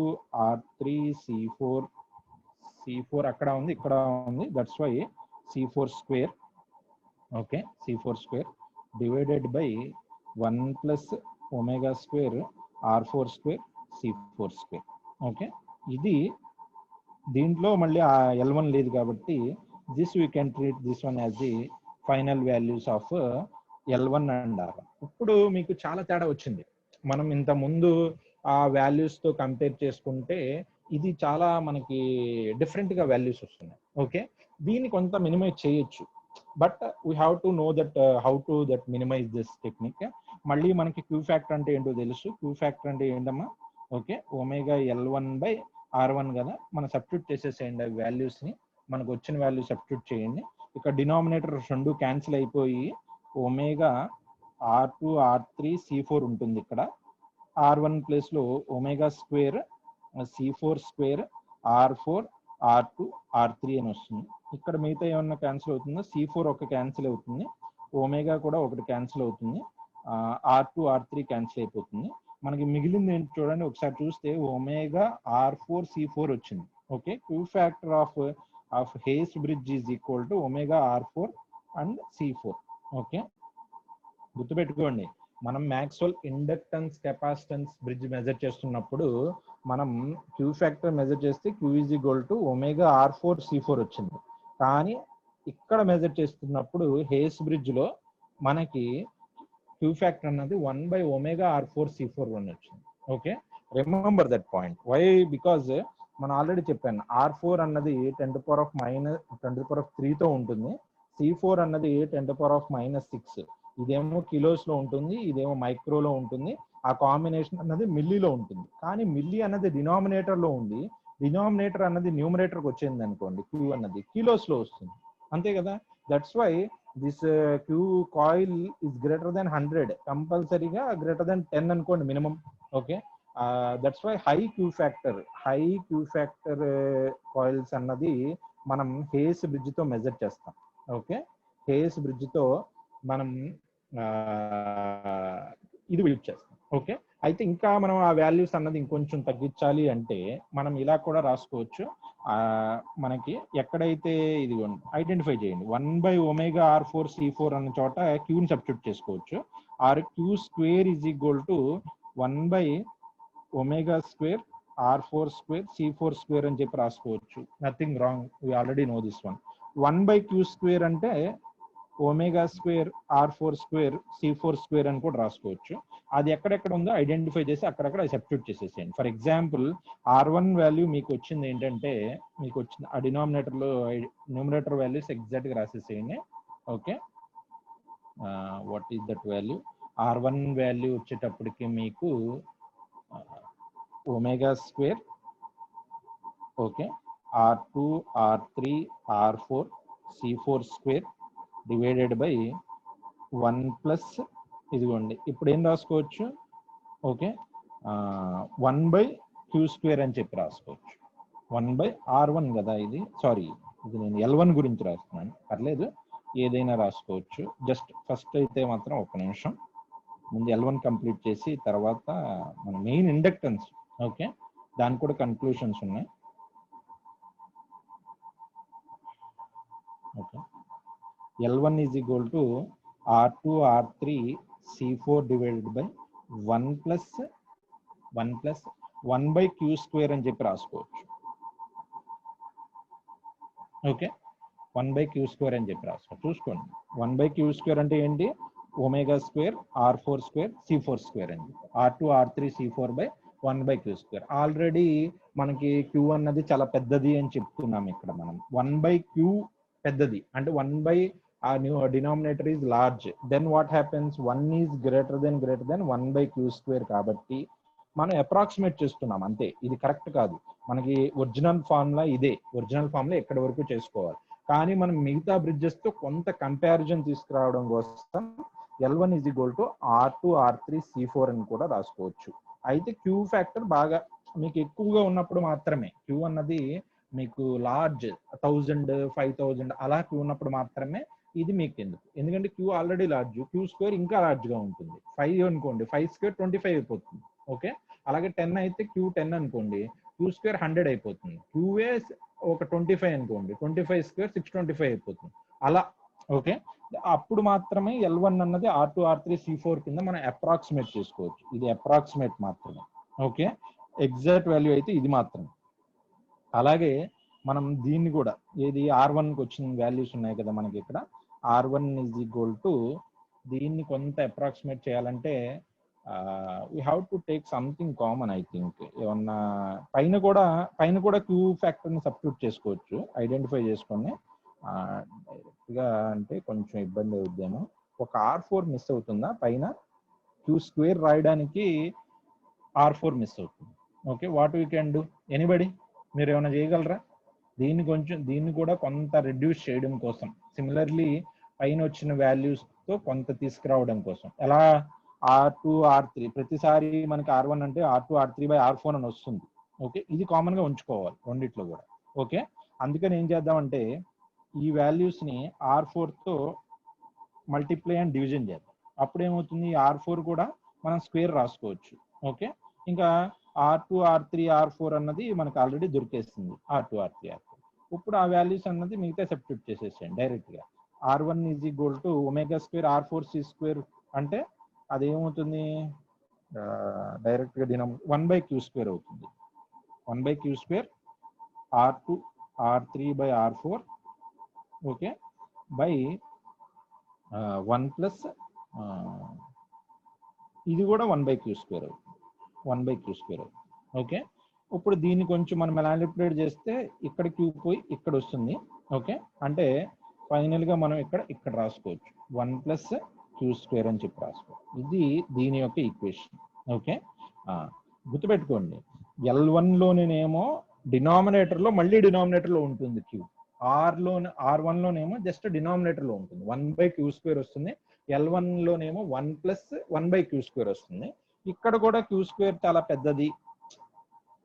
R3 C4 అక్కడ ఉంది, ఇక్కడ ఉంది. That's why C4 square. Okay, C4 square divided by 1 plus omega square R4 square C4 square. Okay, ఇది దీంట్లో మళ్ళీ ఆ L1 లేదు కాబట్టి this we can treat this one as the final values of L1 and R1. ఇప్పుడు మీకు చాలా తేడా వచ్చింది. మనం ఇంత ముందు ఆ వాల్యూస్ తో కంపేర్ చేసుకుంటే ఇది చాలా మనకి డిఫరెంట్ గా వాల్యూస్ వస్తున్నాయి. ఓకే, దీన్ని కొంత మినిమైజ్ చేయొచ్చు, but we have to know that how to that minimize this technique. మళ్ళీ మనకి క్యూ ఫ్యాక్టర్ అంటే ఏంటో తెలుసు. క్యూ ఫ్యాక్టర్ అంటే ఏంటమ్మా? Okay, omega L1 by R1 కదా, మనం సబ్స్టిట్యూట్ చేసేసేయండి ఆ వాల్యూస్ ని. మనకు వచ్చిన వాల్యూ సబ్స్టిట్యూట్ చేయండి. ఇక్కడ డినామినేటర్ రెండు క్యాన్సిల్ అయిపోయి ఒమేగా R2 R3 C4 ఉంటుంది. ఇక్కడ R1 ప్లేస్ లో omega square C4 square R4 R2 R3 అని వస్తుంది. ఇక్కడ మిగతా ఏమన్నా క్యాన్సిల్ అవుతుందో, C4 ఒక క్యాన్సిల్ అవుతుంది, ఒమేగా కూడా ఒకటి క్యాన్సిల్ అవుతుంది, R2 R3 క్యాన్సిల్ అయిపోతుంది. మనకి మిగిలింది ఏంటి చూడండి, ఒకసారి చూస్తే ఒమేగా R4 C4 వచ్చింది. Okay, Q factor of Hay's bridge is equal to omega R4 and C4. Okay, గుర్తుపెట్టుకోండి, మనం Maxwell inductance capacitance bridge measure చేస్తున్నప్పుడు మనం క్యూ ఫ్యాక్టర్ మెజర్ చేస్తే Q is equal to omega R4 C4 వచ్చింది. కానీ ఇక్కడ measure చేస్తున్నప్పుడు హేస్ బ్రిడ్జ్ లో మనకి క్యూ ఫ్యాక్టర్ అన్నది 1 బై ఒమేగా R4 C4 వచ్చింది. Okay, remember that point. Why? Because మనం ఆల్రెడీ చెప్పాను, R4 అన్నది 10⁻³ తో ఉంటుంది, C4 అన్నది 10⁻⁻6. ఇదేమో కిలోస్ లో ఉంటుంది, ఇదేమో మైక్రోలో ఉంటుంది. ఆ కాంబినేషన్ అన్నది మిల్లీలో ఉంటుంది. కానీ మిల్లీ అన్నది డినామినేటర్ లో ఉంది, డినామినేటర్ అన్నది న్యూమరేటర్కి వచ్చింది అనుకోండి, క్యూ అన్నది కిలోస్ లో వస్తుంది. అంతే కదా? That's why this Q coil is greater than 100, కంపల్సరీగా గ్రేటర్ దెన్ 10 అనుకోండి minimum. Okay, that's why high Q factor coils అన్నది మనం హేస్ బ్రిడ్జ్ తో మెజర్ చేస్తాం. ఓకే, హేస్ బ్రిడ్జ్ తో మనం ఇది యూజ్ చేస్తాం. ఓకే, అయితే ఇంకా మనం ఆ వాల్యూస్ అన్నది ఇంకొంచెం తగ్గించాలి అంటే మనం ఇలా కూడా రాసుకోవచ్చు. మనకి ఎక్కడైతే ఇది ఐడెంటిఫై చేయండి, 1 బై ఒమేగా R4 C4 అన్న చోట క్యూని సబ్స్టిట్యూట్ చేసుకోవచ్చు. Or Q square is equal to 1 by omega square R4 square C4 square అని చెప్పి రాసుకోవచ్చు. Nothing wrong, we already know this one. 1 by Q square అంటే omega square R4 square C4 square అని కూడా రాసుకోవచ్చు. అది ఎక్కడెక్కడ ఉందో ఐడెంటిఫై చేసి అక్కడక్కడ సబ్స్టిట్యూట్ చేసేసేయండి. ఫర్ ఎగ్జాంపుల్ R1 వాల్యూ మీకు వచ్చింది ఏంటంటే, మీకు వచ్చిన ఆ డినామినేటర్లో న్యూమరేటర్ వాల్యూస్ ఎగ్జాక్ట్గా రాసేసేయండి. Okay, what is that value? R1 value వచ్చేటప్పటికి మీకు omega square, okay, R2 R3 R4 C4 square divided by 1 plus ఇదిగోండి. ఇప్పుడు ఏం రాసుకోవచ్చు? ఓకే, 1 బై క్యూ స్క్వేర్ అని చెప్పి రాసుకోవచ్చు. 1 బై R1 కదా ఇది, సారీ ఇది నేను L1 గురించి రాస్తున్నాను, పర్లేదు ఏదైనా రాసుకోవచ్చు. జస్ట్ ఫస్ట్ అయితే మాత్రం ఒక నిమిషం, ముందు L1 కంప్లీట్ చేసి తర్వాత మన మెయిన్ ఇండక్టెన్స్. ఓకే, దానికి కూడా కన్క్లూషన్స్ ఉన్నాయి. Okay, L1 is equal to R2 R3 C4 divided by 1 plus 1 by Q square అని చెప్పి రాసుకోవచ్చు. ఓకే, 1 బై క్యూ స్క్వేర్ అని చెప్పి రాసుకోవచ్చు. చూసుకోండి, 1 బై క్యూ స్క్వేర్ అంటే ఏంటి? Omega square R4 square C4 square అని చెప్పి, R2 R3 C4 by 1 by Q square. Already మనకి క్యూ అన్నది చాలా పెద్దది అని చెప్తున్నాం ఇక్కడ మనం. 1 బై క్యూ పెద్దది అంటే 1 బై ఆ denominator is large, then what happens 1 is greater than 1/q² కాబట్టి మనం అప్రాక్సిమేట్ చేస్తున్నాం అంతే. ఇది కరెక్ట్ కాదు. మనకి ఒరిజినల్ ఫార్ములా ఇదే, ఒరిజినల్ ఫార్ములా ఎక్కడి వరకు చేసుకోవాలి. కానీ మనం మిగతా బ్రిడ్జెస్ తో కొంత కంపారిజన్ తీసుకురావడం కోసం L1 is equal to R2 R3 C4 అని కూడా రాసుకోవచ్చు. అయితే క్యూ ఫ్యాక్టర్ బాగా మీకు ఎక్కువగా ఉన్నప్పుడు మాత్రమే, క్యూ అన్నది మీకు లార్జ్ 1000 5000 అలా క్యూ ఉన్నప్పుడు మాత్రమే ఇది మీకు ఎందుకు, ఎందుకంటే క్యూ ఆల్రెడీ లార్జ్, Q² ఇంకా లార్జ్ గా ఉంటుంది. 5 అనుకోండి, 5² 25 అయిపోతుంది. ఓకే, అలాగే 10 అయితే Q10 అనుకోండి, Q² 100 అయిపోతుంది. QA ఒక 25 అనుకోండి, 25² 625 అయిపోతుంది అలా. ఓకే, అప్పుడు మాత్రమే L1 అన్నది R2 R3 C4 కింద మనం అప్రాక్సిమేట్ చేసుకోవచ్చు. ఇది అప్రాక్సిమేట్ మాత్రమే. ఓకే, ఎగ్జాక్ట్ వాల్యూ అయితే ఇది మాత్రమే. అలాగే మనం దీన్ని కూడా ఏది R1కి వచ్చిన వాల్యూస్ ఉన్నాయి కదా మనకి ఇక్కడ, R1 ఈజ్ ఈక్వల్ టు దీన్ని కొంత అప్రాక్సిమేట్ చేయాలంటే we have to take something common. I think ఏమన్నా పైన కూడా క్యూ ఫ్యాక్టర్ని సబ్స్టిట్యూట్ చేసుకోవచ్చు, ఐడెంటిఫై చేసుకొని డైరెక్ట్ గా అంటే కొంచెం ఇబ్బంది అవుద్దేమో. ఒక R4 మిస్ అవుతుందా పైన, Q² రాయడానికి R4 మిస్ అవుతుంది. Okay, what we can do, anybody మీరు ఏమైనా చేయగలరా? దీన్ని కూడా కొంత రెడ్యూస్ చేయడం కోసం, సిమిలర్లీ పైన వచ్చిన వాల్యూస్ తో కొంత తీసుకురావడం కోసం. ఎలా, R2 R3 ప్రతిసారి మనకి R1 అంటే R2 R3/R4 అని వస్తుంది. ఓకే, ఇది కామన్ గా ఉంచుకోవాలి రెండిట్లో కూడా. ఓకే, అందుకని ఏం చేద్దామంటే ఈ వాల్యూస్ ని R4 తో మల్టిప్లై అండ్ డివిజన్ చేద్దాం. అప్పుడు ఏమవుతుంది, R4 కూడా మనం స్క్వేర్ రాసుకోవచ్చు. ఓకే, ఇంకా R2 R3 R4 అన్నది మనకు ఆల్రెడీ దొరికేస్తుంది, R2 R3 R4. ఇప్పుడు ఆ వాల్యూస్ అన్నది మిగతా సబ్స్టిట్యూట్ చేసేసాను డైరెక్ట్ గా. R1 is equal to ω² R4 C² అంటే అదేమవుతుంది, డైరెక్ట్ గా 1/q² అవుతుంది. 1/q² R2 R3/R4 okay by 1 plus ఇది కూడా 1/q² అవుతుంది, 1/q². ఓకే, ఇప్పుడు దీన్ని కొంచెం మనం మ్యానిపులేట్ చేస్తే ఇక్కడ క్యూ పోయి ఇక్కడ వస్తుంది. ఓకే, అంటే ఫైనల్ గా మనం ఇక్కడ రాసుకోవచ్చు 1 ప్లస్ q² అని చెప్పి రాసుకోవచ్చు. ఇది దీని యొక్క ఈక్వేషన్. ఓకే, గుర్తుపెట్టుకోండి, L1 లోనేమో డినామినేటర్ లో మళ్ళీ డినామినేటర్ లో ఉంటుంది క్యూ, R1 లోనేమో జస్ట్ డినామినేటర్ లో ఉంటుంది 1/q² వస్తుంది. L1 లోనేమో 1 ప్లస్ 1/q² వస్తుంది. ఇక్కడ కూడా Q² చాలా పెద్దది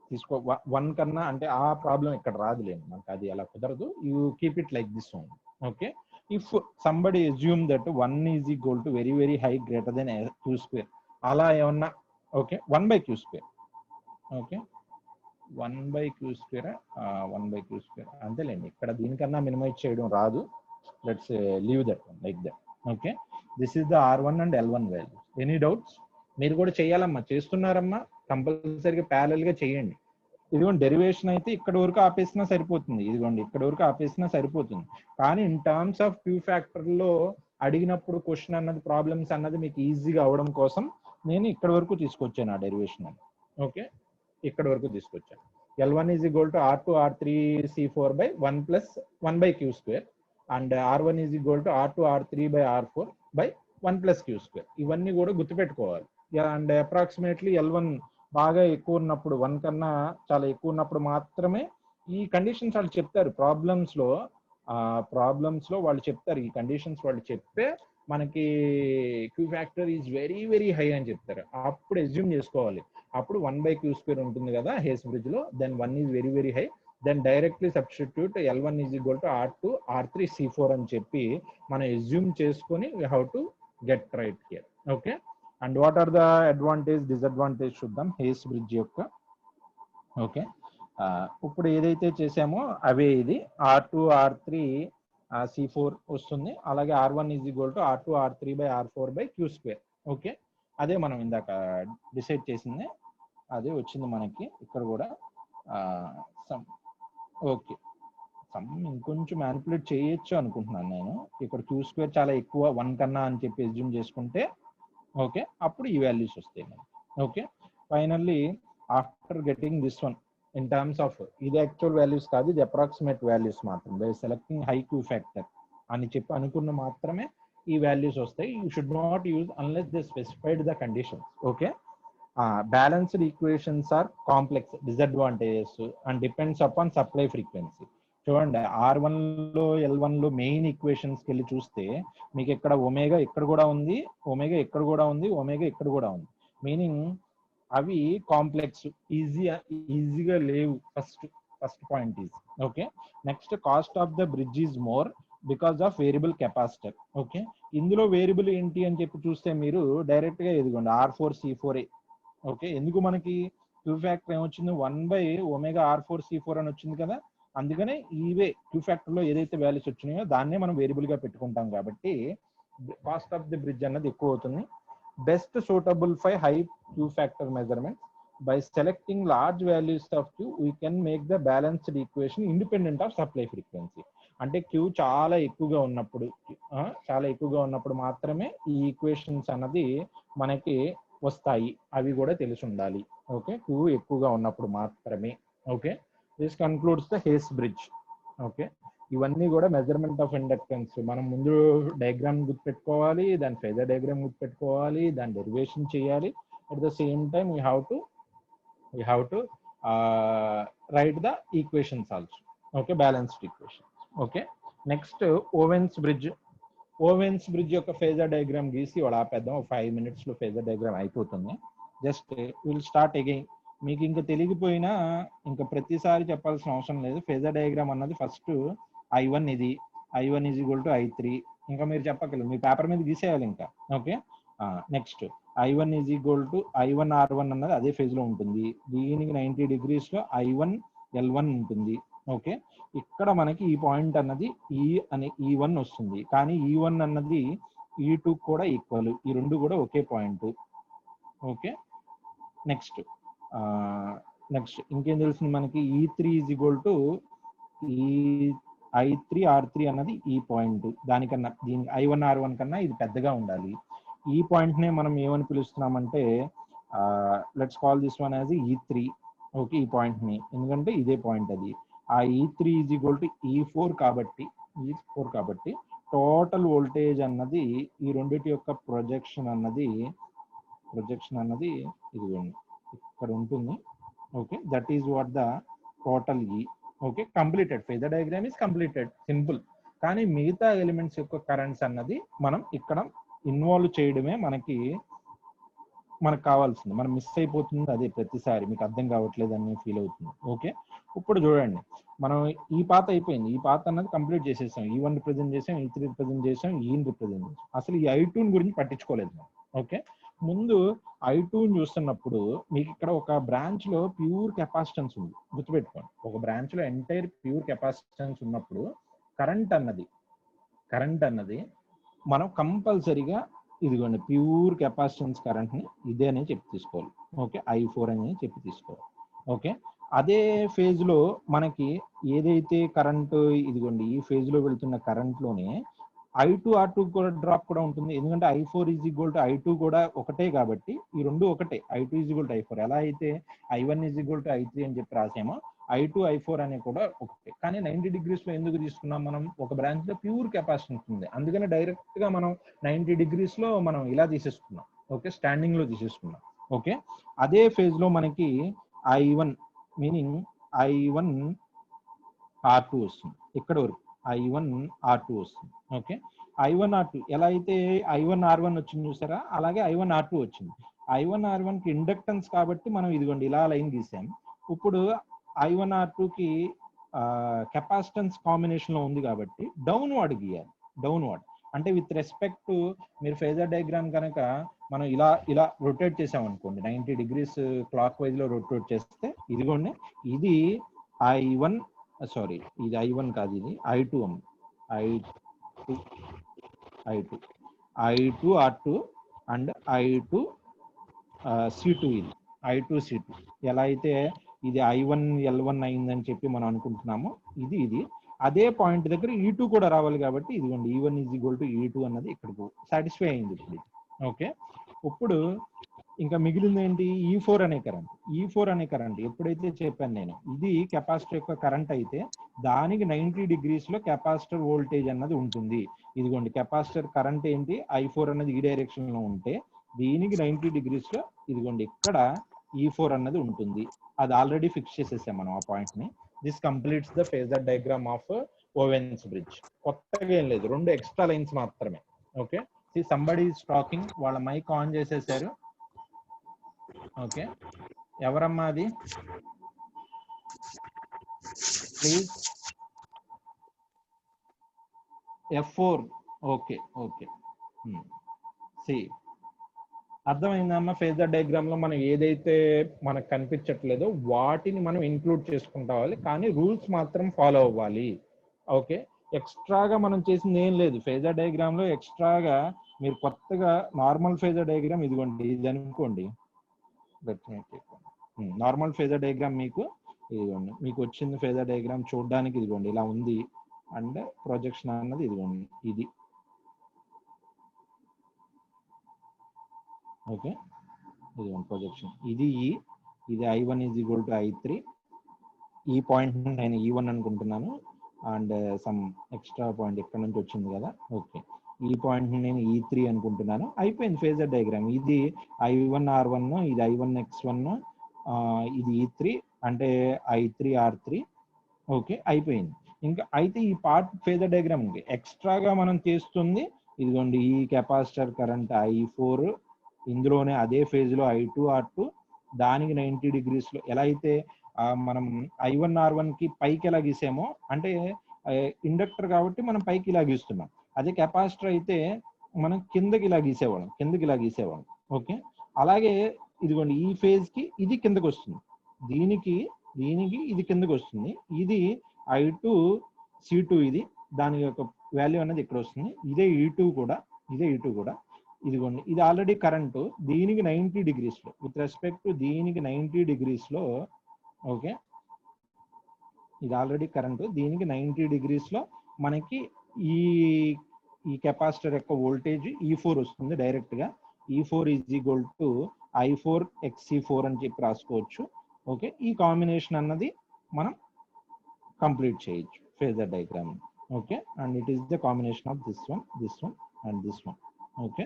తీసుకో, 1 కన్నా, అంటే ఆ ప్రాబ్లం ఇక్కడ రాదులేండి మనకు, అది అలా కుదరదు. You keep it like this only. Okay, if somebody assume that 1 is equal to very very high greater than Q² అలా ఏమన్నా, okay 1/q². Okay, 1/q², 1/q² అంతేలేండి. ఇక్కడ దీనికన్నా మినిమైజ్ చేయడం రాదు. Let's leave that one like that. Okay, this is the R1 and L1 value. Any doubts? మీరు కూడా చేయాలమ్మా, చేస్తున్నారమ్మా, కంపల్సరీగా ప్యారల్ గా చేయండి. ఇదిగోండి డెరివేషన్ అయితే ఇక్కడ వరకు ఆపేసినా సరిపోతుంది, ఇదిగోండి ఇక్కడ వరకు ఆపేసినా సరిపోతుంది. కానీ in terms of Q factor లో అడిగినప్పుడు క్వశ్చన్ అన్నది, ప్రాబ్లమ్స్ అన్నది మీకు ఈజీగా అవడం కోసం నేను ఇక్కడ వరకు తీసుకొచ్చాను ఆ డెరివేషన్ అని. ఓకే, ఇక్కడ వరకు తీసుకొచ్చాను. L1 is equal to R2 R3 C4/1 plus 1/q² and R1 is equal to R2 R3/R4/1 plus q². ఇవన్నీ కూడా గుర్తుపెట్టుకోవాలి. అండ్ అప్రాక్సిమేట్లీ L1 బాగా ఎక్కువ ఉన్నప్పుడు, 1 కన్నా చాలా ఎక్కువ ఉన్నప్పుడు మాత్రమే ఈ కండిషన్స్ వాళ్ళు చెప్తారు. ప్రాబ్లమ్స్ లో వాళ్ళు చెప్తారు, ఈ కండిషన్స్ వాళ్ళు చెప్తే మనకి Q factor is very very high అని చెప్తారు. అప్పుడు అజ్యూమ్ చేసుకోవాలి, అప్పుడు 1/q² ఉంటుంది కదా హేస్ బ్రిడ్జ్ లో, then 1 is very very high, then directly substitute L1 is equal to R2 R3 C4 అని చెప్పి మనం అజ్యూమ్ చేసుకొని we have to get right here. Okay, and what are the advantage disadvantage చూద్దాం Hay's bridge యొక్క. Okay, ఇప్పుడు ఏదైతే చేసామో అవే, ఇది R2 R3 C4 వస్తుంది. అలాగే R1 is equal to R2 R3/R4/q². Okay, అదే మనం ఇందాక డిసైడ్ చేసింది, అదే వచ్చింది మనకి ఇక్కడ కూడా. ఓకే, ఇంకొంచెం మ్యానిపులేట్ చేయొచ్చు అనుకుంటున్నాను నేను. ఇక్కడ Q² చాలా ఎక్కువ 1 కన్నా అని చెప్పి అజ్యూమ్ చేసుకుంటే, ఓకే, అప్పుడు ఈ వాల్యూస్ వస్తాయి మనకి. Okay, finally after getting this one in terms of, ఇది యాక్చువల్ వాల్యూస్ కాదు, ఇది అప్రాక్సిమేట్ వాల్యూస్ మాత్రం, by selecting high Q factor. అని చెప్పి అనుకున్న మాత్రమే ఈ వాల్యూస్ వస్తాయి. You should not use unless they specified the conditions. Okay, balanced equations are complex disadvantages and depends upon supply frequency. చూడండి, R1 లో L1 లో మెయిన్ ఈక్వేషన్స్కి వెళ్ళి చూస్తే మీకు ఇక్కడ ఒమేగా ఇక్కడ కూడా ఉంది, ఒమేగా ఇక్కడ కూడా ఉంది, ఒమేగా ఇక్కడ కూడా ఉంది. మీనింగ్ అవి కాంప్లెక్స్, ఈజీగా లేవు. First point is okay. Next, cost of the bridge is more because of variable capacitor. Okay, ఇందులో వేరియబుల్ ఏంటి అని చెప్పి చూస్తే మీరు డైరెక్ట్ గా ఎదుగుండి R4C4A. ఓకే, ఎందుకు మనకి క్యూ ఫ్యాక్టర్ ఏమొచ్చింది 1/ωR4C4 అని వచ్చింది కదా. అందుకనే ఇవే క్యూ ఫ్యాక్టర్ లో ఏదైతే వాల్యూస్ వచ్చినాయో దాన్నే మనం వేరియబుల్ గా పెట్టుకుంటాం కాబట్టి కాస్ట్ ఆఫ్ ది బ్రిడ్జ్ అన్నది ఎక్కువ అవుతుంది. Best suitable for high Q factor measurement by selecting large values of Q we can make the balanced equation independent of supply frequency. అంటే క్యూ చాలా ఎక్కువగా ఉన్నప్పుడు మాత్రమే ఈ ఈక్వేషన్స్ అన్నది మనకి వస్తాయి. అవి కూడా తెలిసి ఉండాలి. ఓకే, క్యూ ఎక్కువగా ఉన్నప్పుడు మాత్రమే. Okay, this concludes the Hay's bridge. Okay, ఇవన్నీ కూడా మెజర్మెంట్ ఆఫ్ ఇండక్టెన్స్. మనం ముందు డయాగ్రామ్ గుర్తుపెట్టుకోవాలి, దాని ఫేజర్ డయాగ్రామ్ గుర్తుపెట్టుకోవాలి, దాని డెరివేషన్ చేయాలి. At the same time we have to write the equations also. Okay, balanced equations. Okay, next Owen's bridge యొక్క ఫేజర్ డయాగ్రామ్ గీసి వాడు ఆపేద్దాం. 5 minutes లో ఫేజర్ డయాగ్రామ్ అయిపోతుంది. Just will start again. మీకు ఇంకా తెలియకపోయినా ఇంకా ప్రతిసారి చెప్పాల్సిన అవసరం లేదు. ఫేజర్ డయాగ్రామ్ అన్నది ఫస్ట్ I1 ఇది, I1 = I3. ఇంకా మీరు చెప్పగలరు, మీ పేపర్ మీద గీసేయాలి ఇంకా. ఓకే, నెక్స్ట్ I1 I1R1 అన్నది అదే ఫేజ్ లో ఉంటుంది. దీనికి 90 degrees లో I1 L1 ఉంటుంది. ఓకే, ఇక్కడ మనకి ఈ పాయింట్ అన్నది E1 వస్తుంది, కానీ E1 అన్నది E2 కూడా ఈక్వల్. ఈ రెండు కూడా ఒకే పాయింట్. ఓకే, నెక్స్ట్ ఇంకేం తెలుస్తుంది మనకి, E3 I3R3 అన్నది ఈ పాయింట్. దానికన్నా దీనికి I1R1 కన్నా ఇది పెద్దగా ఉండాలి. ఈ పాయింట్ నే మనం ఏమని పిలుస్తున్నామంటే let's call this one as E3. Okay, ఈ పాయింట్ ని, ఎందుకంటే ఇదే పాయింట్ అది. ఆ E3 E4 కాబట్టి టోటల్ వోల్టేజ్ అన్నది ఈ రెండిటి యొక్క ప్రొజెక్షన్ అన్నది ఇదిగోండి ఇక్కడ ఉంటుంది. Okay, that is what the total E. Okay, completed. Phasor diagram is completed, simple. కానీ మిగతా ఎలిమెంట్స్ యొక్క కరెంట్స్ అన్నది మనం ఇక్కడ ఇన్వాల్వ్ చేయడమే మనకు కావాల్సింది. మనం మిస్ అయిపోతుంది అదే ప్రతిసారి. మీకు అర్థం కావట్లేదు అని ఫీల్ అవుతుంది. ఓకే, ఇప్పుడు చూడండి, మనం ఈ పాత అయిపోయింది. ఈ పాత అన్నది కంప్లీట్ చేసేసాం. E1 రిప్రజెంట్ చేసాం, E3 రిప్రజెంట్ చేసాం, E రిప్రజెంట్ చేసాం. అసలు ఈ I2 గురించి పట్టించుకోలేదు మనం. ఓకే, ముందు I2 చూస్తున్నప్పుడు మీకు ఇక్కడ ఒక బ్రాంచ్ లో ప్యూర్ కెపాసిటెన్స్ ఉంది, గుర్తుపెట్టుకోండి. ఒక బ్రాంచ్ లో ఎంటైర్ ప్యూర్ కెపాసిటెన్స్ ఉన్నప్పుడు కరెంట్ అన్నది మనం కంపల్సరీగా ఇదిగోండి ప్యూర్ కెపాసిటెన్స్ కరెంట్ ని ఇదే అని చెప్పి తీసుకోవాలి. ఓకే, I4 అని చెప్పి తీసుకోవాలి. ఓకే, అదే ఫేజ్ లో మనకి ఏదైతే కరెంట్ ఇదిగోండి ఈ ఫేజ్ లో వెళ్తున్న కరెంట్ లోనే I2 R2 కూడా డ్రాప్ కూడా ఉంటుంది. ఎందుకంటే I4 I2 కూడా ఒకటే కాబట్టి ఈ రెండు ఒకటే. I2 I4 ఎలా అయితే I1 I3 అని చెప్పి రాసామో I2 I4 అనే కూడా ఒకటే. కానీ 90 degrees లో ఎందుకు తీసుకున్నాం మనం? ఒక బ్రాంచ్ లో ప్యూర్ కెపాసిటెన్స్ ఉంది, అందుకని డైరెక్ట్ గా మనం 90 degrees లో మనం ఇలా తీసేసుకున్నాం. ఓకే, స్టాండింగ్ లో తీసేసుకున్నాం. ఓకే, అదే ఫేజ్ లో మనకి I1 మీనింగ్ I1 R2 వస్తుంది. ఇక్కడ వరకు I1 R2 వస్తుంది. ఓకే, I1 R2 ఎలా అయితే I1 R1 వచ్చింది చూసారా, అలాగే I1 R2 వచ్చింది. I1 R1 కి ఇండక్టెన్స్ కాబట్టి మనం ఇదిగోండి ఇలా లైన్ గీసాం. ఇప్పుడు I1 R2 కి కెపాసిటెన్స్ కాంబినేషన్ లో ఉంది కాబట్టి డౌన్వర్డ్ గీయాలి. డౌన్వర్డ్ అంటే విత్ రెస్పెక్ట్ టు మీరు ఫేజర్ డయాగ్రామ్ కనుక మనం ఇలా రొటేట్ చేసాం అనుకోండి, 90 degrees క్లాక్ వైజ్ లో రొటేట్ చేస్తే ఇదిగోండి ఇది I1 సారీ ఇది I1 కాదు, ఇది I2 R2 and I2 C2. ఇది I2 C2 ఎలా అయితే ఇది I1 L1 అయిందని చెప్పి మనం అనుకుంటున్నామో ఇది అదే పాయింట్ దగ్గర E2 కూడా రావాలి కాబట్టి ఇదిగోండి E1 E2 అన్నది ఇక్కడికి సాటిస్ఫై అయింది ఇప్పుడు. ఓకే, ఇప్పుడు ఇంకా మిగిలింది ఏంటి? E4 అనే కరెంట్. E4 అనే కరెంట్ ఎప్పుడైతే చెప్పాను నేను, ఇది కెపాసిటర్ యొక్క కరెంట్ అయితే దానికి 90 degrees లో కెపాసిటర్ వోల్టేజ్ అన్నది ఉంటుంది. ఇదిగోండి కెపాసిటర్ కరెంట్ ఏంటి, I4 అన్నది ఈ డైరెక్షన్ లో ఉంటే దీనికి 90 degrees లో ఇదిగోండి ఇక్కడ E4 అన్నది ఉంటుంది. అది ఆల్రెడీ ఫిక్స్ చేసేసాం మనం ఆ పాయింట్ ని. This completes the phasor diagram of Owen's bridge. కొత్తగా ఏం లేదు, 2 ఎక్స్ట్రా లైన్స్ మాత్రమే. ఓకే, సంబడి ఈస్ టాకింగ్, వాళ్ళ మైక్ ఆన్ చేసేసారు. ఓకే, ఎవరమ్మా అది, please. F4. Okay okay, see అర్థమైందమ్మా. ఫేజర్ డయాగ్రామ్ లో మనం ఏదైతే మనకు కనిపించట్లేదో వాటిని మనం ఇంక్లూడ్ చేసుకుంటావాలి, కానీ రూల్స్ మాత్రం ఫాలో అవ్వాలి. ఓకే, ఎక్స్ట్రాగా మనం చేసింది ఏం లేదు ఫేజర్ డయాగ్రామ్ లో. ఎక్స్ట్రాగా మీరు కొత్తగా నార్మల్ ఫేజర్ డయాగ్రామ్ ఇదిగోండి, ఇది అనుకోండి. నార్మల్ ఫేజర్ డయాగ్రామ్ మీకు ఇదిగోండి, మీకు వచ్చింది ఫేజర్ డయాగ్రామ్ చూడడానికి ఇదిగోండి ఇలా ఉంది. అండ్ ప్రొజెక్షన్ అన్నది ఇదిగోండి ఇది. ఓకే, ఇదిగోండి ప్రొజెక్షన్ ఇది. ఇది I1 is equal to I3. ఈ పాయింట్ నేను E1 అనుకుంటున్నాను, అండ్ సమ్ ఎక్స్ట్రా పాయింట్ ఇక్కడ నుంచి వచ్చింది కదా. ఓకే, ఈ పాయింట్ నేను E3 అనుకుంటున్నాను. అయిపోయింది ఫేజర్ డయాగ్రామ్. ఇది I1 R1, ఇది I1 X1, ఇది E3 అంటే I3 R3. ఓకే, అయిపోయింది. ఇంకా అయితే ఈ పార్ట్ ఫేజర్ డయాగ్రామ్ ఉంది. ఎక్స్ట్రాగా మనం చేస్తుంది ఇదిగోండి ఈ కెపాసిటర్ కరెంట్ I4, ఇందులోనే అదే ఫేజ్ లో I2 R2, దానికి 90 degrees లో. ఎలా అయితే మనం I1 R1 కి పైకి ఎలా గీసామో, అంటే ఇండక్టర్ కాబట్టి మనం పైకి ఇలా గీస్తున్నాం. అదే కెపాసిటర్ అయితే మనం కిందకి ఇలా గీసేవాళ్ళం. ఓకే, అలాగే ఇదిగోండి ఈ ఫేజ్ కి ఇది కిందకి వస్తుంది, దీనికి ఇది కిందకి వస్తుంది. ఇది I2 C2, ఇది దాని యొక్క వాల్యూ అనేది ఇక్కడ వస్తుంది. ఇదే E2 కూడా, ఇదిగోండి ఇది ఆల్రెడీ కరెంటు దీనికి 90 degrees లో, విత్ రెస్పెక్ట్ టు దీనికి 90 degrees లో. ఓకే, ఇది ఆల్రెడీ కరెంటు దీనికి 90 degrees లో మనకి ఈ కెపాసిటర్ యొక్క వోల్టేజ్ E4 వస్తుంది డైరెక్ట్ గా. E4 is equal to I4 XC4 అని చెప్పి రాసుకోవచ్చు. ఓకే, ఈ కాంబినేషన్ అన్నది మనం కంప్లీట్ చేయొచ్చు phasor diagram. Okay, and it is the combination of this one and this one. Okay,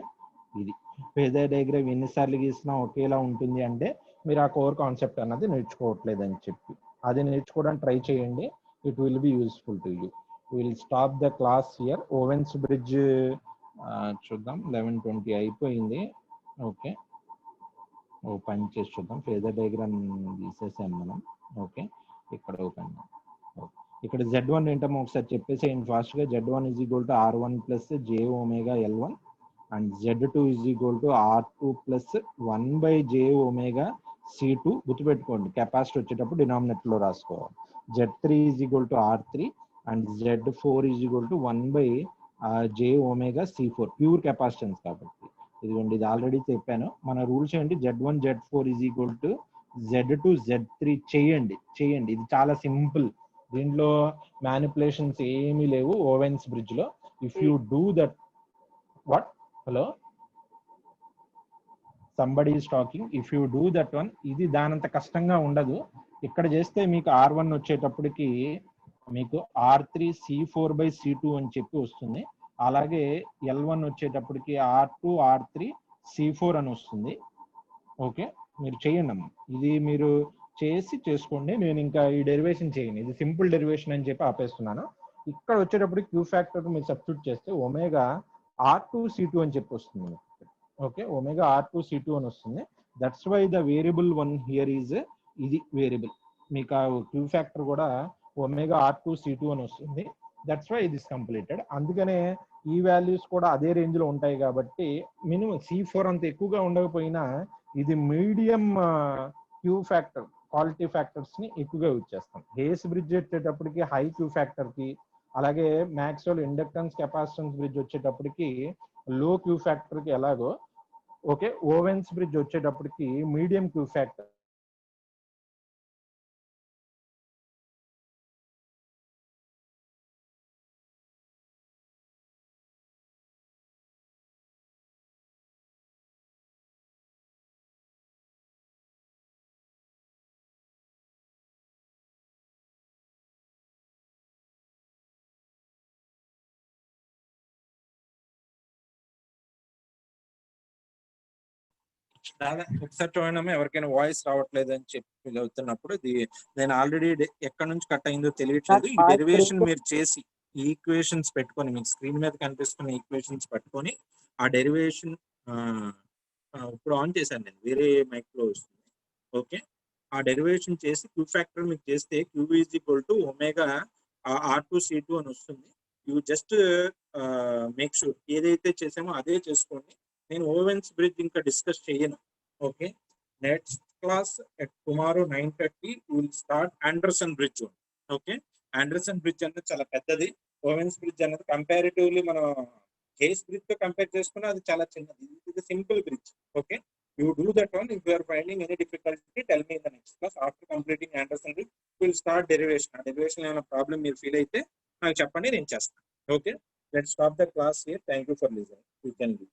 ఇది ఫేజర్ డయాగ్రామ్ ఎన్నిసార్లు గీసినా ఒకేలా ఉంటుంది అంటే మీరు ఆ కోర్ కాన్సెప్ట్ అన్నది నేర్చుకోవట్లేదు అని చెప్పి. అది నేర్చుకోవడానికి ట్రై చేయండి, it will be useful to you. Will stop the class here. Owen's bridge చూద్దాం, 11:20 అయిపోయింది. ఓకే, ఓపెన్ చేసి చూద్దాం. ఫేజర్ డయాగ్రామ్ తీసేసాం మనం. ఓకే, ఇక్కడ ఓపెన్. ఇక్కడ Z1 ఏంటమ్మో ఒకసారి చెప్పేసేయండి ఫాస్ట్ గా. Z1 is equal to R1 plus J omega L1, and Z2 is equal to R2 plus 1 by J omega C2. గుర్తుపెట్టుకోండి, కెపాసిటీ వచ్చేటప్పుడు డినామినేటర్ లో రాసుకోవాలి. Z3 is equal to R3 and Z4 is equal to 1 by J omega C4, pure capacitance కాబట్టి. ఇదిగోండి ఇది already చెప్పాను. మన rules ఏంటి, Z1 Z4 is equal to Z2 Z3 చేయండి. ఇది చాలా సింపుల్, దీంట్లో మ్యానిపులేషన్స్ ఏమీ లేవు ఓవెన్స్ బ్రిడ్జ్ లో. If you do that, what, hello, somebody is talking, if you do that one, ఇది దానంత కష్టంగా ఉండదు. ఇక్కడ చేస్తే మీకు R1 వచ్చేటప్పటికి మీకు R3 C4 బై C2 అని చెప్పి వస్తుంది. అలాగే L1 వచ్చేటప్పటికి R2 R3 C4 అని వస్తుంది. ఓకే, మీరు చేయండి అమ్మ, ఇది మీరు చేసుకోండి. నేను ఇంకా ఈ డెరివేషన్ చేయను, ఇది సింపుల్ డెరివేషన్ అని చెప్పి ఆపేస్తున్నాను. ఇక్కడ వచ్చేటప్పుడు క్యూ ఫ్యాక్టర్ మీరు సబ్స్టిట్యూట్ చేస్తే ఒమేగా R2 C2 అని చెప్పి వస్తుంది. ఓకే, ఒమేగా R2 C2 అని వస్తుంది. That's why the variable one here is, ఇది వేరియబుల్. మీకు ఆ క్యూ ఫ్యాక్టర్ కూడా ఒమేగా R2 C2 అని వస్తుంది. That's why this completed. అందుకనే ఈ వాల్యూస్ కూడా అదే రేంజ్ లో ఉంటాయి కాబట్టి మినిమం C4 అంత ఎక్కువగా ఉండకపోయినా ఇది medium queue factor, quality factors ని ఎక్కువగా యూజ్ చేస్తాం. హేస్ బ్రిడ్జ్ వచ్చేటప్పటికి హై క్యూ ఫ్యాక్టర్ కి, అలాగే మ్యాక్స్వెల్ ఇండక్టెన్స్ కెపాసిటెన్స్ బ్రిడ్జ్ వచ్చేటప్పటికి లో క్యూ ఫ్యాక్టర్ కి ఎలాగో, ఓకే, ఓవెన్స్ బ్రిడ్జ్ వచ్చేటప్పటికి మీడియం క్యూ ఫ్యాక్టర్ ఒకసారి చూడండి, ఎవరికైనా వాయిస్ రావట్లేదు అని చెప్పి ఫీల్ అవుతున్నప్పుడు ఇది నేను ఆల్రెడీ ఎక్కడి నుంచి కట్ అయిందో తెలియట్లేదు. ఈ డెరివేషన్ మీరు చేసి ఈక్వేషన్స్ పెట్టుకొని మీకు స్క్రీన్ మీద కనిపిస్తున్న ఈక్వేషన్స్ పెట్టుకొని ఆ డెరివేషన్ ఇప్పుడు ఆన్ చేశాను నేను, వేరే మైక్లో వస్తుంది. ఓకే, ఆ డెరివేషన్ చేసి క్యూ ఫ్యాక్టర్ మీకు చేస్తే Q is equal to omega R2C2 అని వస్తుంది. యూ జస్ట్ మేక్ షూర్ ఏదైతే చేసామో అదే చేసుకోండి. నేను ఓవెన్స్ బ్రిడ్జ్ ఇంకా డిస్కస్ చేయను. Okay, next class tomorrow 9:30 will start Anderson bridge. Okay, Anderson bridge అనేది చాలా పెద్దది. ఓవెన్స్ బ్రిడ్జ్ అనేది కంపారిటివ్లీ మనం కేస్ బ్రిడ్జ్ తో కంపేర్ చేసుకున్నా అది చాలా చిన్నది. ఇది simple bridge. Okay, you do that one. If you are finding any difficulty, tell me in the next class. After completing Anderson bridge, we'll start derivation. Derivation ఏమైనా problem మీరు feel అయితే నాకు చెప్పండి, నేను చేస్తాను. Okay, let's stop the class here. Thank you for listening. You can leave.